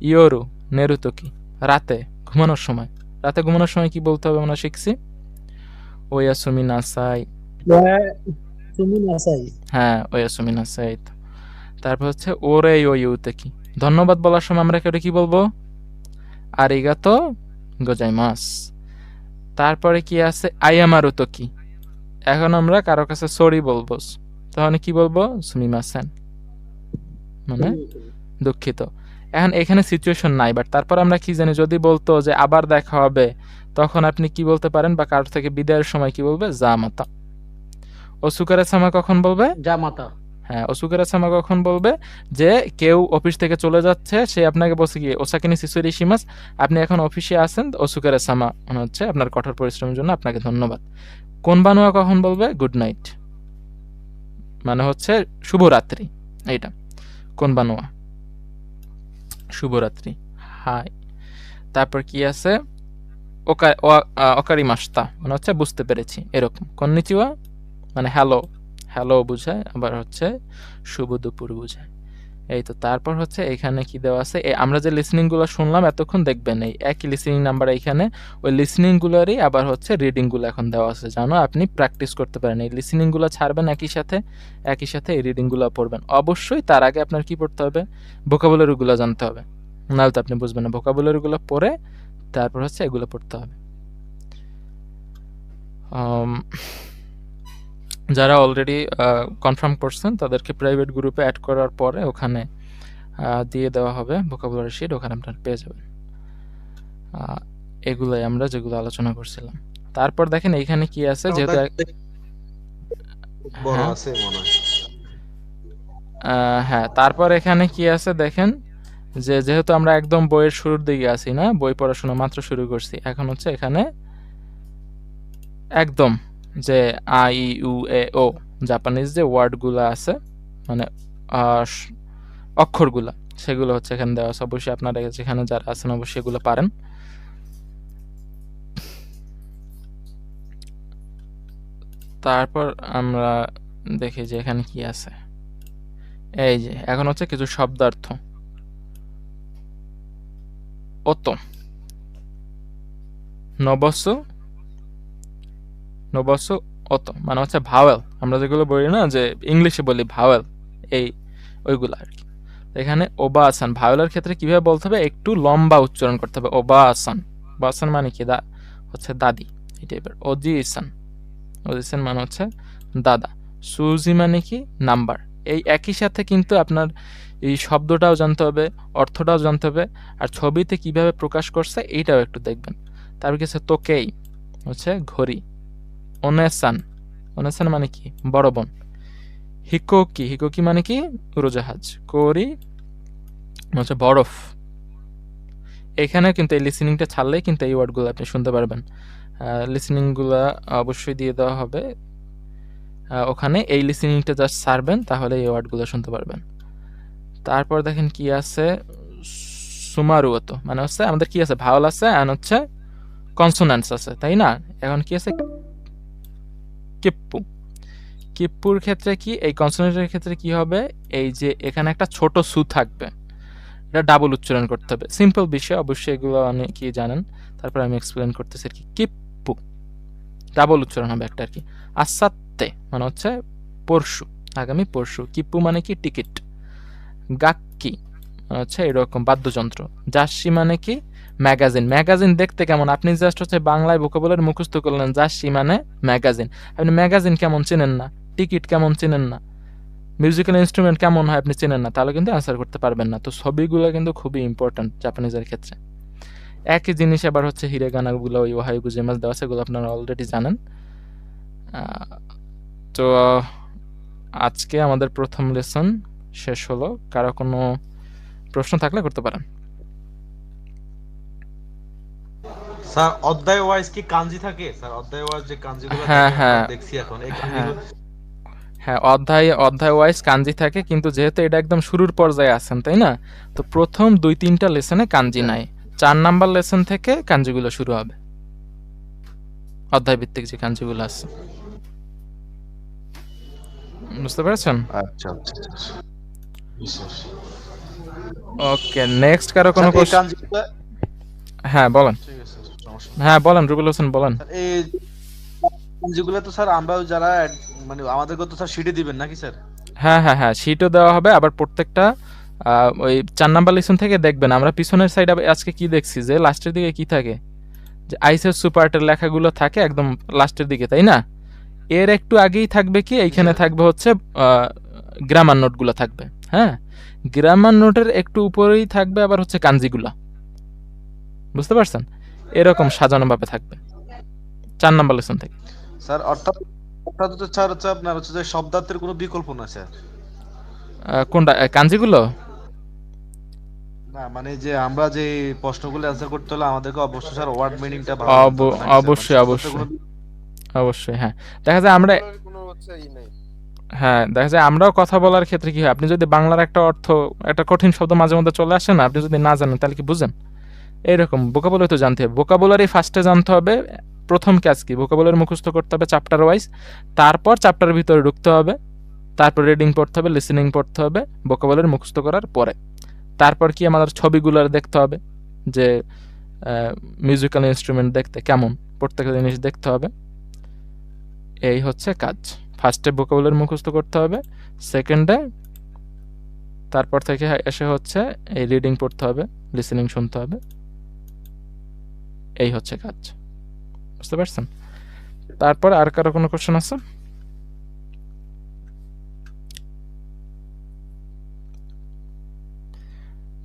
Speaker 1: ইয়োরু নেরু তোকি, রাতে ঘুমানোর সময়, রাতে ঘুমানোর সময় কি বলতে হবে আমরা শিখছি ওয়াসুমি নাসাই,
Speaker 6: তুমি না চাই
Speaker 1: হ্যাঁ ওয়াসুমি নাসাই। তারপর হচ্ছে ওরে ইউতে কি ধন্যবাদ বলার সময় আমরা কেউ কি বলবো আরিগাতো গোজাইমাস। তারপরে কি আছে আয়ামারু তো কি, এখন আমরা কারো কাছে সরি বলবো তখন কি বলবো সুমিমাসেন, মানে দুঃখিত। এখন এখানে সিচুয়েশন নাই, বাট তারপর আমরা কি জানি যদি বলতো যে আবার দেখা হবে তখন আপনি কি বলতে পারেন, বা কারোর থেকে বিদায়ের সময় কি বলবে জামাতা। ওসুকারে সামা কখন বলবে,
Speaker 6: যা মাতা
Speaker 1: হ্যাঁ ওসুকারে সামা কখন বলবে যে কেউ অফিস থেকে চলে যাচ্ছে, সে আপনাকে বলছে কি ওসাকিনি সিসুরি শিমাস, আপনি এখন অফিসে আছেন, ওসুকারে সামা মানে হচ্ছে আপনার কঠোর পরিশ্রমের জন্য আপনাকে ধন্যবাদ। কোন বানুয়া কখন বলবে গুড নাইট, মানে হচ্ছে শুভরাত্রি, এইটা কোন বানুয়া শুভরাত্রি হাই। তারপর কি আছে অকারি মাস্তা মানে হচ্ছে বুঝতে পেরেছি এরকম। কন্নিচিওয়া মানে হ্যালো, হ্যালো বুঝায়, আবার হচ্ছে শুভ দুপুর বুঝায়। এই তো তারপর হচ্ছে এখানে কি দেওয়া আছে, আমরা যে লিসনিং গুলো শুনলাম এতক্ষণ দেখবেন এই একই লিসনিং নাম্বার এখানে, ওই লিসনিং গুলোরই আবার হচ্ছে রিডিং গুলো এখন দেওয়া আছে, জানো আপনি প্র্যাকটিস করতে পারেন। এই লিসনিং গুলো ছাড়বেন একই সাথে এই রিডিং গুলো পড়বেন। অবশ্যই তার আগে আপনার কি পড়তে হবে ভোকাবুলারি গুলো জানতে হবে, নাহলে তো আপনি বুঝবেন না। ভোকাবুলারি গুলো পড়ে তারপর হচ্ছে এগুলো পড়তে হবে। যারা অলরেডি কনফার্ম করছেন তাদেরকে প্রাইভেট গ্রুপে অ্যাড করার পরে ওখানে দিয়ে দেওয়া হবে ভোকাবুলারি শিট, ওখানে আপনারা পেয়ে যাবেন। এগুলাই আমরা যেগুলো আলোচনা করছিলাম। তারপর দেখেন এইখানে কি আছে, যেহেতু হ্যাঁ তারপর এখানে কি আছে দেখেন, যেহেতু আমরা একদম বইয়ের শুরুর দিকে আছি না, বই পড়াশোনা মাত্র শুরু করছি, এখন হচ্ছে এখানে একদম যে I U A O Japanese যে ওয়ার্ডগুলো আছে মানে অক্ষরগুলা, সেগুলো হচ্ছে এখানে দেওয়া আছে। অবশ্যই আপনারা যেখানে যারা আছেন অবশ্যই এগুলো পারেন। তারপর আমরা দেখি যে এখানে কি আছে, এই যে এখন হচ্ছে কিছু শব্দার্থ। অত নবসু অত মানে হচ্ছে ভাওয়েল, আমরা যেগুলো বলি না যে ইংলিশে বলি ভাওয়েল, এই ওইগুলো আর কি। এখানে ওবা আসান ভাওয়েলের ক্ষেত্রে কিভাবে বলতে হবে, একটু লম্বা উচ্চারণ করতে হবে। ওবা আসান মানে কি হচ্ছে দাদি এই টাইপের। ওজিসান মানে হচ্ছে দাদা। সুজি মানে কি নাম্বার। এই একই সাথে কিন্তু আপনার এই শব্দটাও জানতে হবে, অর্থটাও জানতে হবে, আর ছবিতে কিভাবে প্রকাশ করছে এইটাও একটু দেখবেন। তারপর কিছু তোকেই হচ্ছে ঘড়ি। ওনেসান মানে কি বড় বোন। হিকোকি মানে কি উড়োজাহাজ। কোরি হচ্ছে বরফ। এখানে কিন্তু এই লিসেনিংটা ছাড়লেই কিন্তু এই ওয়ার্ডগুলো আপনি শুনতে পারবেন। লিসেনিংগুলো অবশ্যই দিয়ে দেওয়া হবে ওখানে, এই লিসেনিংটা জাস্ট ছাড়বেন তাহলে এই ওয়ার্ডগুলো শুনতে পারবেন। তারপর দেখেন কি আছে সুমারুতো মানে হচ্ছে আমাদের কি আছে ভাওয়াল আছে আর হচ্ছে কনসোনান্টস আছে তাই না। এখন কি আছে কিপ্পুর ক্ষেত্রে কি, এই কনসোনেন্টের ক্ষেত্রে কি হবে, এই যে এখানে একটা ছোট সু থাকবে, এটা ডাবল উচ্চারণ করতে হবে। সিম্পল বিষয়, অবশ্যই এগুলো অনেকেই জানেন, তারপর আমি এক্সপ্লেন করতেছি আর কি। কিপ্পু ডাবল উচ্চারণ হবে একটা আর কি। আসাত্তে মানে হচ্ছে পরশু, আগামী পরশু। কিপ্পু মানে কি টিকিট। গাক্কি মানে হচ্ছে এরকম বাদ্যযন্ত্র। জাসি মানে কি ম্যাগাজিন দেখতে কেমন, আপনি জাস্ট হচ্ছে বাংলায় ভোকাবুলারি মুখস্থ করলেন, জাসি মানে ম্যাগাজিন, আপনি ম্যাগাজিন কেমন চেনেন না, টিকিট কেমন চেনেন না, মিউজিক্যাল ইনস্ট্রুমেন্ট কেমন হয় আপনি চেনেন না, তাহলে কিন্তু অ্যান্সার করতে পারবেন না। তো ছবিগুলো কিন্তু খুবই ইম্পর্টেন্ট জাপানিজের ক্ষেত্রে। একই জিনিস আবার হচ্ছে হিরেগানাগুলো ওই ওহাই গুজেমাস দেওয়া আছে, এগুলো আপনারা অলরেডি জানেন। তো আজকে আমাদের প্রথম লেসন শেষ হলো। কারো কোনো প্রশ্ন থাকলে করতে পারেন।
Speaker 5: স্যার অধ্যায় ওয়াইজ কি কাঞ্জি থাকে স্যার? অধ্যায় ওয়াইজ যে কাঞ্জিগুলো
Speaker 1: হ্যাঁ,
Speaker 5: থাকে আমরা
Speaker 1: হ্যাঁ,
Speaker 5: দেখছি এখন এই
Speaker 1: হ্যাঁ,
Speaker 5: কাঞ্জিগুলো
Speaker 1: হ্যাঁ, অধ্যায় ওয়াইজ কাঞ্জি থাকে, কিন্তু যেহেতু এটা একদম শুরুর পর্যায়ে আছেন, তাই না? তো প্রথম 2-3টা লেসনে কাঞ্জি নাই। 4 নাম্বার লেসন থেকে কাঞ্জিগুলো শুরু হবে, অধ্যায় ভিত্তিক যে কাঞ্জিগুলো আছে। বুঝতে পেরেছেন?
Speaker 5: আচ্ছা আচ্ছা আচ্ছা।
Speaker 1: ওকে, নেক্সট কারো কোনো
Speaker 5: স্যার এই
Speaker 1: কোশ্চেন?
Speaker 5: কাঞ্জিগুলো
Speaker 1: হ্যাঁ বলেন।
Speaker 5: ঠিক আছে স্যার, সমস্যা নেই।
Speaker 1: হ্যাঁ বলেন, রুবেল হোসেন বলেন।
Speaker 5: স্যার এই কাঞ্জিগুলো তো স্যার আমরা যারা মানে আমাদেরকে তো স্যার শিটে দিবেন নাকি স্যার?
Speaker 1: হ্যাঁ, হ্যাঁ, হ্যাঁ, শিটও দেওয়া হবে। আবার প্রত্যেকটা ওই 4 নাম্বার লেসন থেকে দেখবেন, আমরা পিছনের সাইডে আজকে কি দেখছি যে লাস্টের দিকে কি থাকে, যে আইসের সুপার্টের লেখাগুলো থাকে একদম লাস্টের দিকে, তাই না? এর একটু আগেই থাকবে কি, এইখানে
Speaker 5: স্যার।
Speaker 1: থাকবে হচ্ছে গ্রামার নোটগুলো থাকবে। হ্যাঁ, গ্রামার নোটের একটু উপরেই থাকবে আবার হচ্ছে কাঞ্জিগুলা। বুঝতে পারছেন? এরকম সাজানো ভাবে থাকবে 4 নাম্বার লেসন থেকে।
Speaker 5: স্যার অর্থাৎ অর্থাৎ হচ্ছে স্যার হচ্ছে আপনার হচ্ছে যে শব্দার্থের কোনো বিকল্প না স্যার?
Speaker 1: কোনটা কাঞ্জিগুলো?
Speaker 5: না মানে যে আমরা যে প্রশ্নগুলো অ্যান্সার করতে হলে আমাদেরকে অবশ্যই স্যার ওয়ার্ড মিনিংটা ভালো জানতে হবে নাকি স্যার? মানে
Speaker 1: অবশ্যই,
Speaker 5: শব্দার্থের
Speaker 1: অবশ্যই,
Speaker 5: কোনো
Speaker 1: অবশ্যই। হ্যাঁ, দেখা যায় আমরা,
Speaker 7: এগুলোর কোনো হচ্ছে নাই।
Speaker 1: হ্যাঁ দেখা যায় আমরাও কথা বলার ক্ষেত্রে কি হয়, আপনি যদি বাংলার একটা অর্থ, একটা কঠিন শব্দ মাঝে মধ্যে চলে আসে না, আপনি যদি না জানেন তাহলে কি বুঝেন? এইরকম ভোকাবুলারি তো জানতে হবে। ভোকাবুলারি ফার্স্টে জানতে হবে, প্রথম কাজ কি, ভোকাবুলারি মুখস্থ করতে হবে চ্যাপ্টার ওয়াইজ। তারপর চ্যাপ্টারের ভিতরে ঢুকতে হবে, তারপর রিডিং পড়তে হবে, লিসেনিং পড়তে হবে ভোকাবুলারি মুখস্থ করার পরে। তারপর কি আমাদের ছবিগুলো দেখতে হবে, যে মিউজিক্যাল ইনস্ট্রুমেন্ট দেখতে কেমন, প্রত্যেকটা জিনিস দেখতে হবে। এই হচ্ছে কাজ। ফার্স্টে ভোকাবুলারি মুখস্থ করতে হবে, সেকেন্ডে তারপর থেকে এসে হচ্ছে এই রিডিং পড়তে হবে, লিসেনিং শুনতে হবে। এই হচ্ছে কাজ। বুঝতে পারছেন? তারপর আর কারো কোনো কোশ্চেন আছে?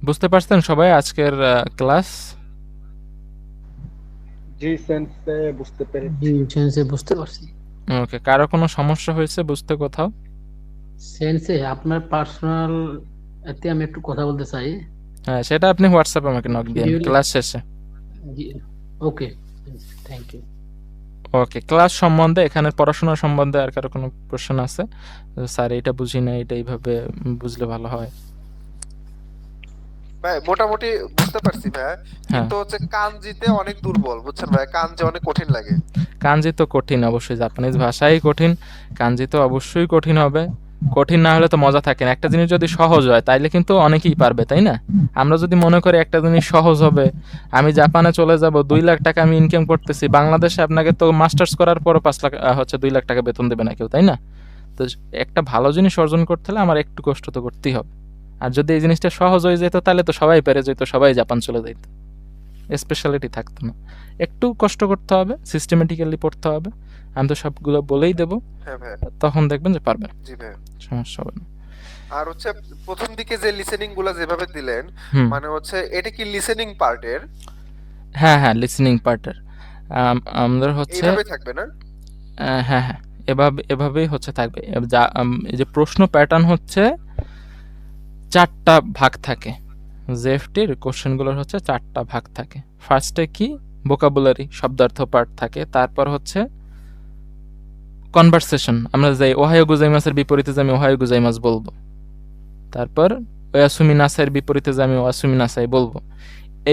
Speaker 1: বুঝতে পারছেন সবাই আজকের ক্লাস?
Speaker 6: জি সেন্সে বুঝতে পারছি।
Speaker 1: ওকে, কারো কোনো সমস্যা হয়েছে বুঝতে কোথাও?
Speaker 8: সেন্সে আপনার পার্সোনাল এতে আমি একটু কথা বলতে চাই।
Speaker 1: হ্যাঁ, সেটা আপনি হোয়াটসঅ্যাপে আমাকে নক দিন ক্লাস শেষে।
Speaker 8: ওকে, থ্যাংক ইউ।
Speaker 1: ওকে, ক্লাস সম্বন্ধে, এখানে পড়াশোনা সম্বন্ধে আর কারো কোনো কোশ্চেন আছে? স্যার এটা বুঝি না, এটা এইভাবে বুঝলে ভালো হয়।
Speaker 7: ভাই মোটামুটি বুঝতে পারছি ভাই,
Speaker 1: হ্যাঁ,
Speaker 7: কিন্তু হচ্ছে কাঞ্জিতে অনেক দুর্বল বুঝছেন ভাই, কাঞ্জি অনেক কঠিন লাগে।
Speaker 1: কাঞ্জি তো কঠিন অবশ্যই, জাপানিজ ভাষাই কঠিন, কাঞ্জি তো অবশ্যই কঠিন হবে। কঠিন না হলে তো মজা থাকে না। একটা জিনিস যদি সহজ হয় তাইলে কিন্তু অনেকেই পারবে, তাই না? আমরা যদি মনে করি একটা জিনিস সহজ হবে, আমি জাপানে চলে যাব, 2 লাখ টাকা আমি ইনকাম করতেছি, বাংলাদেশে আপনাকে তো মাস্টার্স করার পরও 5 লাখ হচ্ছে 2 লাখ টাকা বেতন দেবে না কেউ, তাই না? তো একটা ভালো জিনিস অর্জন করতে হলে আমার একটু কষ্ট তো করতেই হবে। আর যদি এই জিনিসটা সহজ হয়ে যেত তাহলে তো সবাই পেরে যেত, সবাই জাপান চলে যেত, স্পেশালিটি থাকতো না। একটু কষ্ট করতে হবে, সিস্টেমেটিক্যালি পড়তে হবে। আমি তো সবগুলো বলেই দেবো,
Speaker 7: হ্যাঁ ভাই।
Speaker 1: তখন দেখবেন যে পারবেন,
Speaker 7: জি ভাই।
Speaker 1: সমস্যা হবে না।
Speaker 7: আর হচ্ছে প্রথম দিকে যে লিসেনিং গুলা যেভাবে দিলেন,
Speaker 1: হুম,
Speaker 7: মানে হচ্ছে এটা কি লিসেনিং পার্টের
Speaker 1: হ্যাঁ, হ্যাঁ, লিসেনিং পার্টের আমাদের হচ্ছে
Speaker 7: এইভাবে থাকবে না?
Speaker 1: হ্যাঁ, হ্যাঁ, এভাবেই হচ্ছে থাকবে। এই যে প্রশ্ন প্যাটার্ন হচ্ছে 4টা ভাগ থাকে, জেএফটির কোশ্চেনগুলোর হচ্ছে 4টা ভাগ থাকে। ফার্স্টে কি, ভোকাবুলারি শব্দার্থ পার্ট থাকে। তারপর হচ্ছে কনভারসেশন, আমরা যাই ওহাইও গুজাইমাসের বিপরীতে যে আমি ওহাইও গুজাইমাস বলবো। তারপর ওয়াসুমি নাসাইয়ের বিপরীতে যে আমি ওয়াসুমি নাসাই বলবো।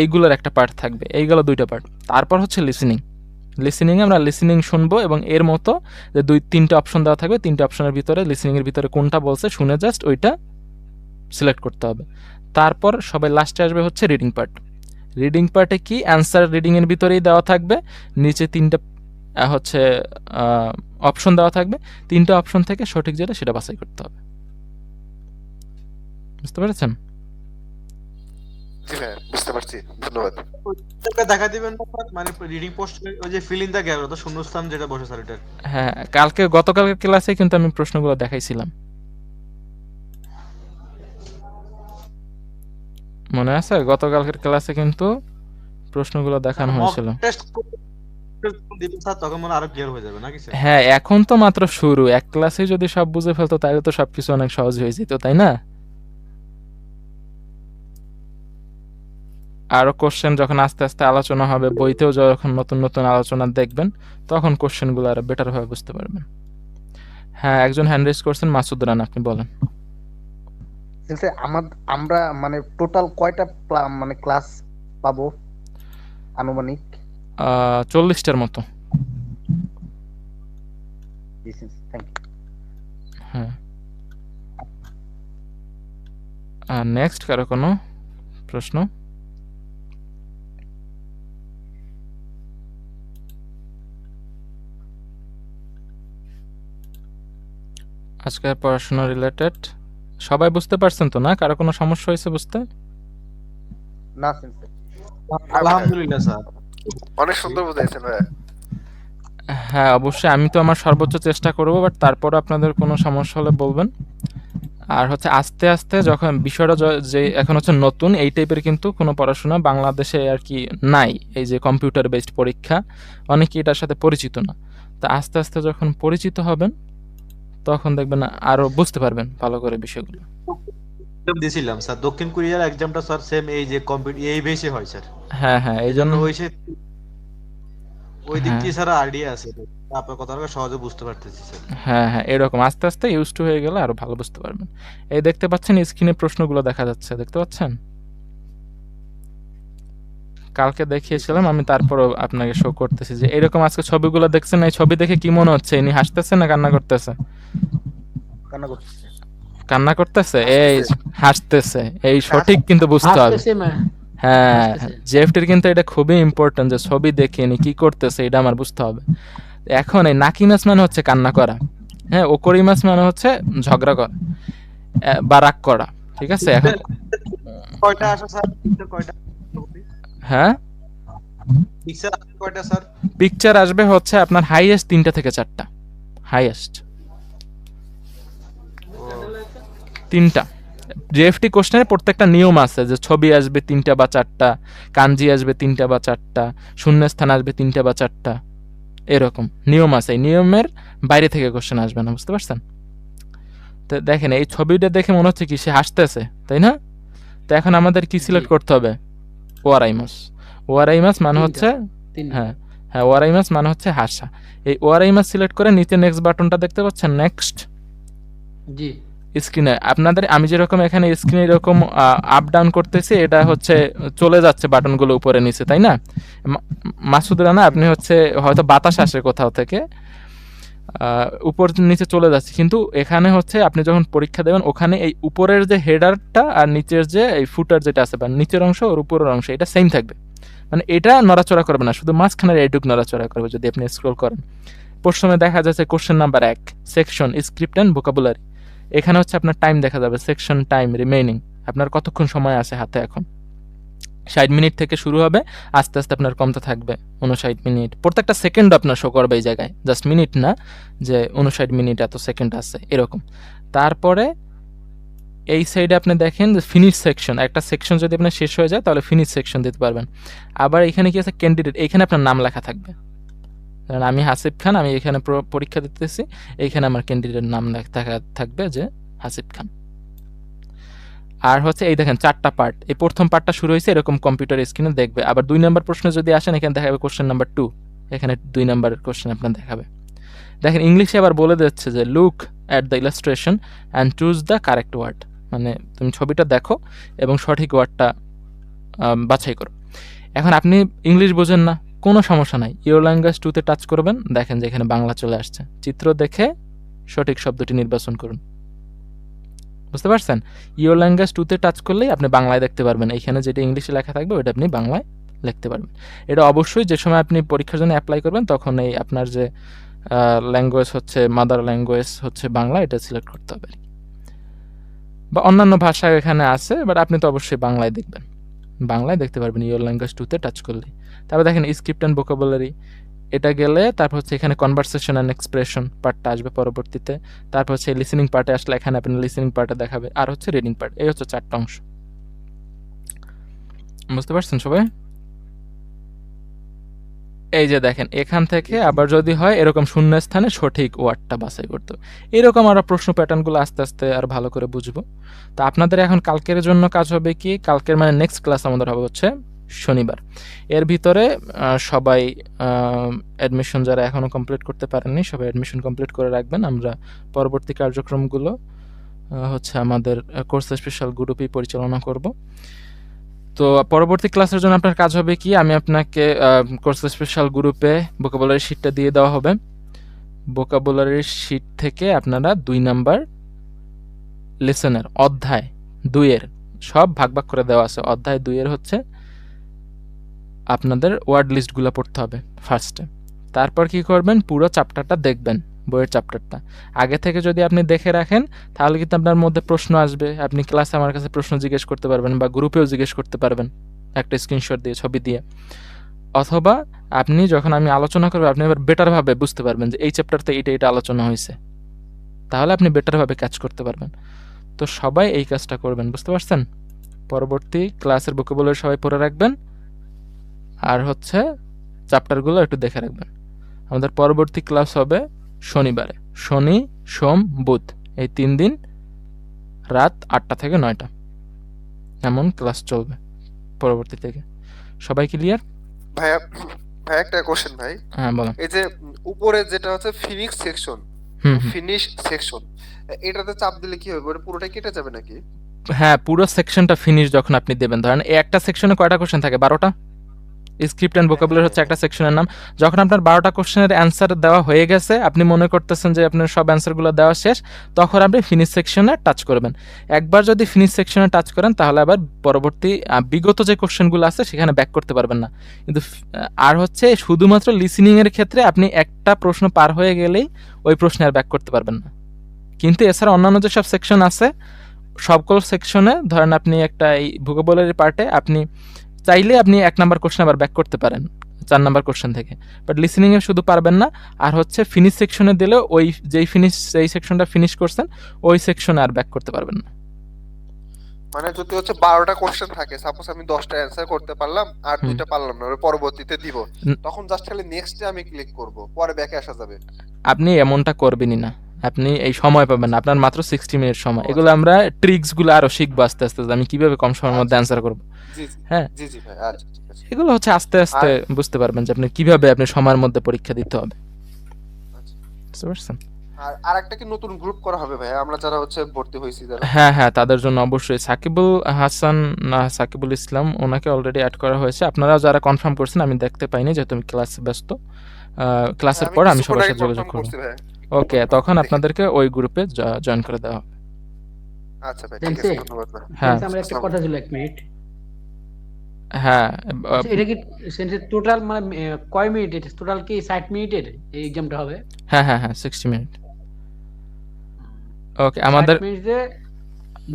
Speaker 1: এইগুলোর একটা পার্ট থাকবে, এইগুলো 2টা পার্ট। তারপর হচ্ছে লিসেনিং। লিসেনিংয়ে আমরা লিসেনিং শুনবো এবং এর মতো যে 2-3টে অপশন দেওয়া থাকবে, 3টে অপশনের ভিতরে লিসেনিংয়ের ভিতরে কোনটা বলছে শুনে জাস্ট ওইটা সিলেক্ট করতে হবে। তারপর সবাই লাস্টে আসবে হচ্ছে রিডিং পার্ট। রিডিং পার্টে কি, অ্যান্সার রিডিংয়ের ভিতরেই দেওয়া থাকবে, নিচে 3টে হচ্ছে অপশন দেওয়া থাকবে, 3টে অপশন থেকে সঠিক যেটা সেটা বাছাই করতে হবে। বুঝতে পেরেছেন?
Speaker 7: জি ভাই বুঝতে পারছি, ধন্যবাদ।
Speaker 5: ওইটা দেখা দিবেন না স্যার? মানে রিডিং পোস্ট ওই যে ফিল ইন দ্য গ্যাপ, অর্থাৎ শূন্যস্থান যেটা বসে স্যার এটা।
Speaker 1: হ্যাঁ, গতকালকের ক্লাসে কিন্তু আমি প্রশ্নগুলো দেখাইছিলাম, মনে আছে? গতকালকের ক্লাসে কিন্তু প্রশ্নগুলো দেখানো
Speaker 5: মক
Speaker 1: হয়েছিল।
Speaker 5: টেস্ট দিবেন স্যার তখন মনে হয় আরো ক্লিয়ার হয়ে যাবে নাকি স্যার?
Speaker 1: হ্যাঁ, এখন তো মাত্র শুরু। এক ক্লাসে যদি সব বুঝে ফেলতো তাহলে তো সবকিছু অনেক সহজ হয়ে যেত, তাই না? আরো কোশ্চেন যখন আস্তে আস্তে আলোচনা হবে, বইতেও যখন নতুন নতুন আলোচনা দেখবেন, তখন কোশ্চেনগুলো আরো বেটার ভাবে বুঝতে পারবেন। হ্যাঁ, একজন হ্যান্ড রেজ করছেন, মাসুদ রানা, আপনি বলেন।
Speaker 6: সেন্সে আমরা মানে টোটাল কয়টা মানে ক্লাস পাবো আনুমানিক?
Speaker 1: 40টার মতো।
Speaker 6: জি সেন্সে, থ্যাংক ইউ।
Speaker 1: হ্যাঁ। আর নেক্সট কারো কোনো প্রশ্ন? আজকের পড়াশোনা রিলেটেড সবাই বুঝতে পারছেন তো না? কারো কোনো সমস্যা হয়েছে বুঝতে?
Speaker 6: না সেন্সে।
Speaker 5: আলহামদুলিল্লাহ স্যার।
Speaker 7: অনেক সুন্দর বুঝাইছেন ভাইয়া।
Speaker 1: হ্যাঁ, অবশ্যই আমি তো আমার সর্বোচ্চ চেষ্টা করব, বাট তারপর আপনাদের কোনো সমস্যা হলে বলবেন। আর হচ্ছে আস্তে আস্তে যখন বিষয়টা যে এখন হচ্ছে নতুন, এই টাইপের কিন্তু কোনো পড়াশোনা বাংলাদেশে আর কি নাই। এই যে কম্পিউটার বেসড পরীক্ষা, অনেকে এটার সাথে পরিচিত না। তা আস্তে আস্তে যখন পরিচিত হবেন তখন দেখবেন আরো বুঝতে পারবেন ভালো করে বিষয়গুলো।
Speaker 5: এক্সাম দিয়েছিলাম স্যার, দক্ষিণ কোরিয়ার এক্সামটা স্যার সেম এই যে এই বেসে হয় স্যার।
Speaker 1: হ্যাঁ হ্যাঁ, এই
Speaker 5: এই
Speaker 1: জন্য
Speaker 5: জন্য ওই দিক
Speaker 1: হ্যাঁ
Speaker 5: দিয়ে স্যার আইডিয়া আছে, আপনার কথাটা সহজে বুঝতে পারতেছি স্যার।
Speaker 1: হ্যাঁ হ্যাঁ, এরকম আস্তে আস্তে ইউজ টু হয়ে গেলে আরো ভালো বুঝতে পারবেন। এই দেখতে পাচ্ছেন স্ক্রিনে প্রশ্নগুলো দেখা যাচ্ছে, দেখতে পাচ্ছেন? কালকে দেখিয়েছিলাম আমি, তারপরও আপনাকে শো করতেছি যে এরকম আজকে ছবিগুলো দেখছেন। এই ছবি দেখে কি মনে হচ্ছে? ইনি হাসতেছে না কান্না করতেছে?
Speaker 6: কান্না করতেছে।
Speaker 1: কান্না করতেছে? এই
Speaker 7: হাসতেছে।
Speaker 1: হাসতেছে, এই সঠিক কিন্তু বুঝতে হবে।
Speaker 8: হাসতেছে মা,
Speaker 1: হ্যাঁ,
Speaker 8: হাসতেছে।
Speaker 1: জেএফটির কিন্তু এটা খুবই ইম্পর্টেন্ট যে ছবি দেখে ইনি কি করতেছে এটা আমার বুঝতে হবে। এখন এই নাকি মাছ মানে হচ্ছে কান্না করা, হ্যাঁ, ওকরি মাছ মানে হচ্ছে ঝগড়া করা বা রাগ করা, ঠিক আছে? এখন
Speaker 5: কয়টা আসে স্যার? কয়টা?
Speaker 1: হ্যাঁ,
Speaker 5: পিকচার আসে কয়টা স্যার?
Speaker 1: পিকচার আসবে হচ্ছে আপনার হাইয়েস্ট 3টা থেকে 4টা, হাইয়েস্ট 3টা। জিএফটি কোশ্চেনের প্রত্যেকটা নিয়ম আছে যে ছবি আসবে 3টা বা 4টা, কাঞ্জি আসবে 3টা বা 4টা, শূন্যস্থান আসবে 3টা বা 4টা, এরকম নিয়ম আছে। এই নিয়মের বাইরে থেকে কোশ্চেন আসবে না, বুঝতে পারছেন? তো দেখেন এই ছবিটা দেখে মনে হচ্ছে কি সে হাসতেছে, তাই না? তো এখন আমাদের কি সিলেক্ট করতে হবে? ওয়ারাইমাস। ওয়ারাইমাস মানে হচ্ছে হ্যাঁ হ্যাঁ, ওয়ারাইমাস মানে হচ্ছে হাসা। এই ওয়ারাইমাস সিলেক্ট করে নিচে নেক্সট বাটনটা দেখতে পাচ্ছেন, নেক্সট
Speaker 8: জি
Speaker 1: স্ক্রিনে আপনাদের আমি যেরকম এখানে স্ক্রিনে এরকম আপ ডাউন করতেছি, এটা হচ্ছে চলে যাচ্ছে বাটনগুলো উপরে নিচে, তাই না? মাসুদ রানা, আপনি হচ্ছে হয়তো বাতাস আসে কোথাও থেকে, উপর নিচে চলে যাচ্ছে, কিন্তু এখানে হচ্ছে আপনি যখন পরীক্ষা দেবেন ওখানে এই উপরের যে হেডারটা আর নিচের যে এই ফুটার যেটা আছে বা নিচের অংশ আর উপরের অংশ, এটা সেম থাকবে। মানে এটা নড়াচড়া করবে না, শুধু মাঝখানের এইটুক নড়াচড়া করবে যদি আপনি স্ক্রল করেন। প্রথমে দেখা যাচ্ছে question number 1, section script and vocabulary. এখানে হচ্ছে আপনার টাইম দেখা যাবে, সেকশন টাইম রিমেইনিং, আপনার কতক্ষণ সময় আছে হাতে। এখন 60 মিনিট থেকে শুরু হবে, আস্তে আস্তে আপনার কমতে থাকবে 59 মিনিট। প্রত্যেকটা সেকেন্ড আপনার শো করবে এই জায়গায়, জাস্ট মিনিট না যে 59 মিনিট এত সেকেন্ড আছে এরকম। তারপরে এই সাইডে আপনি দেখেন যে ফিনিশ সেকশন, একটা সেকশন যদি আপনার শেষ হয়ে যায় তাহলে ফিনিশ সেকশন দিতে পারবেন। আবার এখানে কি আছে, ক্যান্ডিডেট, এখানে আপনার নাম লেখা থাকবে। কারণ আমি হাসিব খান, আমি এখানে পরীক্ষা দিতেছি, এইখানে আমার ক্যান্ডিডেট নাম থাকবে যে হাসিব খান। আর হচ্ছে এই দেখেন 4টা পার্ট, এই প্রথম পার্টটা শুরু হয়েছে এরকম কম্পিউটার স্ক্রিনে দেখবে। আবার 2 নম্বর প্রশ্ন যদি আসেন এখানে দেখাবে কোশ্চেন নাম্বার 2, এখানে 2 নম্বরের কোশ্চেন আপনার দেখাবে। দেখেন ইংলিশে আবার বলে দিচ্ছে যে look at the illustration and choose the correct word, মানে তুমি ছবিটা দেখো এবং সঠিক ওয়ার্ডটা বাছাই করো। এখন আপনি ইংলিশ বোঝেন না, কোনো সমস্যা নাই, ইউর ল্যাঙ্গুয়েজ 2-তে টাচ করবেন, দেখেন যে এখানে বাংলা চলে আসছে। চিত্র দেখে সঠিক শব্দটি নির্বাচন করুন, বুঝতে পারছেন? ইউর ল্যাঙ্গুয়েজ 2-তে টাচ করলেই আপনি বাংলায় দেখতে পারবেন, এখানে যেটা ইংলিশে লেখা থাকবে ওটা আপনি বাংলায় লিখতে পারবেন। এটা অবশ্যই যে সময় আপনি পরীক্ষার জন্য অ্যাপ্লাই করবেন তখন এই আপনার যে ল্যাঙ্গুয়েজ হচ্ছে মাদার ল্যাঙ্গুয়েজ হচ্ছে বাংলা, এটা সিলেক্ট করতে হবে। বা অন্যান্য ভাষা এখানে আছে, বাট আপনি তো অবশ্যই বাংলায় দেখবেন, বাংলায় দেখতে পারবেন ইউর ল্যাঙ্গুয়েজ 2-তে টাচ করলে। তারপর দেখেন স্ক্রিপ্ট অ্যান্ড ভোকাবুলারি, এটা গেলে তারপর হচ্ছে এখানে কনভারসেশন অ্যান্ড এক্সপ্রেশন পার্টটা আসবে পরবর্তীতে। তারপর হচ্ছে লিসেনিং পার্টে আসলে এখানে আপনি লিসেনিং পার্টে দেখাবে, আর হচ্ছে রিডিং পার্ট। এই হচ্ছে 4টা অংশ, বুঝতে পারছেন সবাই? এই যে দেখেন এখান থেকে আবার যদি হয় এরকম শূন্য স্থানে সঠিক ওয়ার্ডটা বাছাই করতে হবে। এরকম আমরা প্রশ্ন প্যাটার্নগুলো আস্তে আস্তে আর ভালো করে বুঝবো। তো আপনাদের এখন কালকের জন্য কাজ হবে কি, কালকের মানে নেক্সট ক্লাস আমাদের হবে হচ্ছে শনিবার। এর ভিতরে সবাই অ্যাডমিশন যারা এখনও কমপ্লিট করতে পারেননি সবাই অ্যাডমিশন কমপ্লিট করে রাখবেন। আমরা পরবর্তী কার্যক্রমগুলো হচ্ছে আমাদের কোর্স স্পেশাল গ্রুপেই পরিচালনা করব। তো পরবর্তী ক্লাসের জন্য আপনার কাজ হবে কি, আমি আপনাকে কোর্স স্পেশাল গ্রুপে ভোকাবুলারি শিটটা দিয়ে দেওয়া হবে। ভোকাবুলারির শিট থেকে আপনারা 2 নাম্বার লেসনের অধ্যায় 2-এর সব ভাগ ভাগ করে দেওয়া আছে। অধ্যায় 2-এর হচ্ছে আপনাদের ওয়ার্ড লিস্টগুলো পড়তে হবে ফার্স্টে। তারপর কি করবেন, পুরো চ্যাপ্টারটা দেখবেন, বইয়ের চ্যাপ্টারটা আগে থেকে যদি আপনি দেখে রাখেন তাহলে কিন্তু আপনার মধ্যে প্রশ্ন আসবে, আপনি ক্লাসে আমার কাছে প্রশ্ন জিজ্ঞেস করতে পারবেন বা গ্রুপেও জিজ্ঞেস করতে পারবেন একটা স্ক্রিনশট দিয়ে, ছবি দিয়ে। অথবা আপনি যখন আমি আলোচনা করবো আপনি এবার বেটারভাবে বুঝতে পারবেন যে এই চ্যাপ্টারতে এইটা এটা আলোচনা হয়েছে, তাহলে আপনি বেটারভাবে ক্যাচ করতে পারবেন। তো সবাই এই কাজটা করবেন, বুঝতে পারছেন? পরবর্তী ক্লাসের ভোকাবুলারি সবাই পড়ে রাখবেন আর হচ্ছে চ্যাপ্টারগুলো একটু দেখে রাখবেন। আমাদের পরবর্তী ক্লাস হবে শনিবারে, শনি সোম বুধ এই 3 দিন রাত 8টা থেকে 9টা এমন ক্লাস চলবে পরবর্তী থেকে। সবাই ক্লিয়ার?
Speaker 7: ভাইয়া ভাই একটা কোশ্চেন ভাই,
Speaker 1: হ্যাঁ বলেন।
Speaker 7: এই যে উপরে যেটা হচ্ছে ফিনিক্স সেকশন, ফিনিশ সেকশন, এটাতে চাপ দিলে কি হবে, ওটা পুরোটাই কেটে যাবে নাকি?
Speaker 1: হ্যাঁ, পুরো সেকশনটা ফিনিশ যখন আপনি দেবেন, ধরেন এই একটা সেকশনে কয়টা কোশ্চেন থাকে, 12টা। স্ক্রিপ্ট অ্যান্ড ভোকাবুলারি হচ্ছে একটা সেকশনের নাম। যখন আপনার 12টা কোশ্চেনের অ্যান্সার দেওয়া হয়ে গেছে, আপনি মনে করতেছেন যে আপনার সব অ্যান্সারগুলো দেওয়া শেষ, তখন আপনি ফিনিশ সেকশনে টাচ করবেন। একবার যদি ফিনিশ সেকশনে টাচ করেন তাহলে আবার পরবর্তী বিগত যে কোশ্চেনগুলো আছে সেখানে ব্যাক করতে পারবেন না। কিন্তু আর হচ্ছে শুধুমাত্র লিসেনিংয়ের ক্ষেত্রে আপনি একটা প্রশ্ন পার হয়ে গেলেই ওই প্রশ্নে আর ব্যাক করতে পারবেন না। কিন্তু এছাড়া অন্যান্য যেসব সেকশন আছে সবগুলো সেকশনে ধরেন আপনি একটা এই ভোকাবুলারি পার্টে আপনি চাইলে আপনি 1 নাম্বার কোশ্চেন আবার ব্যাক করতে পারেন 4 নাম্বার কোশ্চেন থেকে, বাট লিসেনিংয়ে শুধু পারবেন না। আর হচ্ছে ফিনিশ সেকশনে দিলেও ওই যেই সেকশনটা ফিনিশ করছেন ওই সেকশনে আর ব্যাক করতে পারবেন না।
Speaker 7: মানে যদি হচ্ছে 12টা কোশ্চেন থাকে, সাপোজ আমি 10টা অ্যান্সার করতে পারলাম আর 2টা পারলাম না, ওর পরবর্তীতে দিব, তখন জাস্ট খালি নেক্সটে আমি ক্লিক করব, পরে ব্যাকে আসা যাবে?
Speaker 1: আপনি এমনটা করবেনই না, আপনি এই সময় পাবেন না, আপনার মাত্র 60 মিনিট সময়। এগুলো আমরা ট্রিক্সগুলো আরো শিখবো আস্তে আস্তে, যে আমি কিভাবে কম সময়ের মধ্যে অ্যান্সার করব।
Speaker 7: জি জি
Speaker 1: হ্যাঁ
Speaker 7: জি জি ভাই, আচ্ছা ঠিক আছে।
Speaker 1: এগুলো হচ্ছে আস্তে আস্তে বুঝতে পারবেন যে আপনি কিভাবে আপনি সময়ের মধ্যে পরীক্ষা দিতে হবে,
Speaker 7: আচ্ছা।
Speaker 1: বুঝতে পারছেন?
Speaker 7: আর আরেকটা কি নতুন গ্রুপ করা হবে ভাই, আমরা যারা হচ্ছে ভর্তি হইছি যারা?
Speaker 1: হ্যাঁ হ্যাঁ, তাদের জন্য অবশ্যই সাকিবুল হাসান না সাকিবুল ইসলাম ওনাকে অলরেডি অ্যাড করা হয়েছে। আপনারা যারা কনফার্ম করছেন আমি দেখতে পাইনি যেহেতু আমি ক্লাসে ব্যস্ত, ক্লাসের পর আমি সবার সাথে যোগাযোগ করব। ওকে, তখন আপনাদেরকে ওই গ্রুপে জয়েন করে দেওয়া হবে।
Speaker 7: আচ্ছা ভাই ঠিক আছে, ধন্যবাদ ভাই।
Speaker 1: হ্যাঁ
Speaker 8: আমরা একটা কথা ছিল 1 মিনিট।
Speaker 1: হ্যাঁ
Speaker 8: আচ্ছা, এটা কি টোটাল মানে কয় মিনিট, এটা টোটাল কি 60 মিনিটের এই এক্সামটা হবে?
Speaker 1: হ্যাঁ হ্যাঁ হ্যাঁ 60 মিনিট। ওকে, আমাদের
Speaker 8: 60 মিনিটে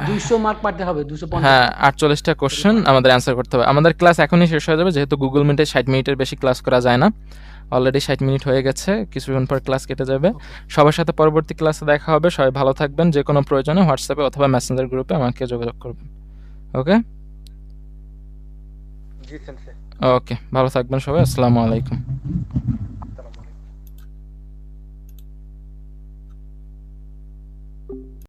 Speaker 8: 200 মার্ক পাতে হবে, 250।
Speaker 1: হ্যাঁ 48টা কোশ্চেন আমাদের অ্যান্সার করতে হবে। আমাদের ক্লাস এখনই শেষ হয়ে যাবে যেহেতু গুগল মিটে 60 মিনিটের বেশি ক্লাস করা যায় না। অলরেডি 60 মিনিট হয়ে গেছে, কিছুক্ষণ পর ক্লাস কেটে যাবে। সবার সাথে পরবর্তী ক্লাসে দেখা হবে। সবাই ভালো থাকবেন। যে কোনো প্রয়োজনে হোয়াটসঅ্যাপে অথবা মেসেঞ্জার গ্রুপে আমাকে যোগাযোগ করবেন। ওকে
Speaker 6: জি সেন্সে।
Speaker 1: ওকে, ভালো থাকবেন সবাই। আসসালামু আলাইকুম।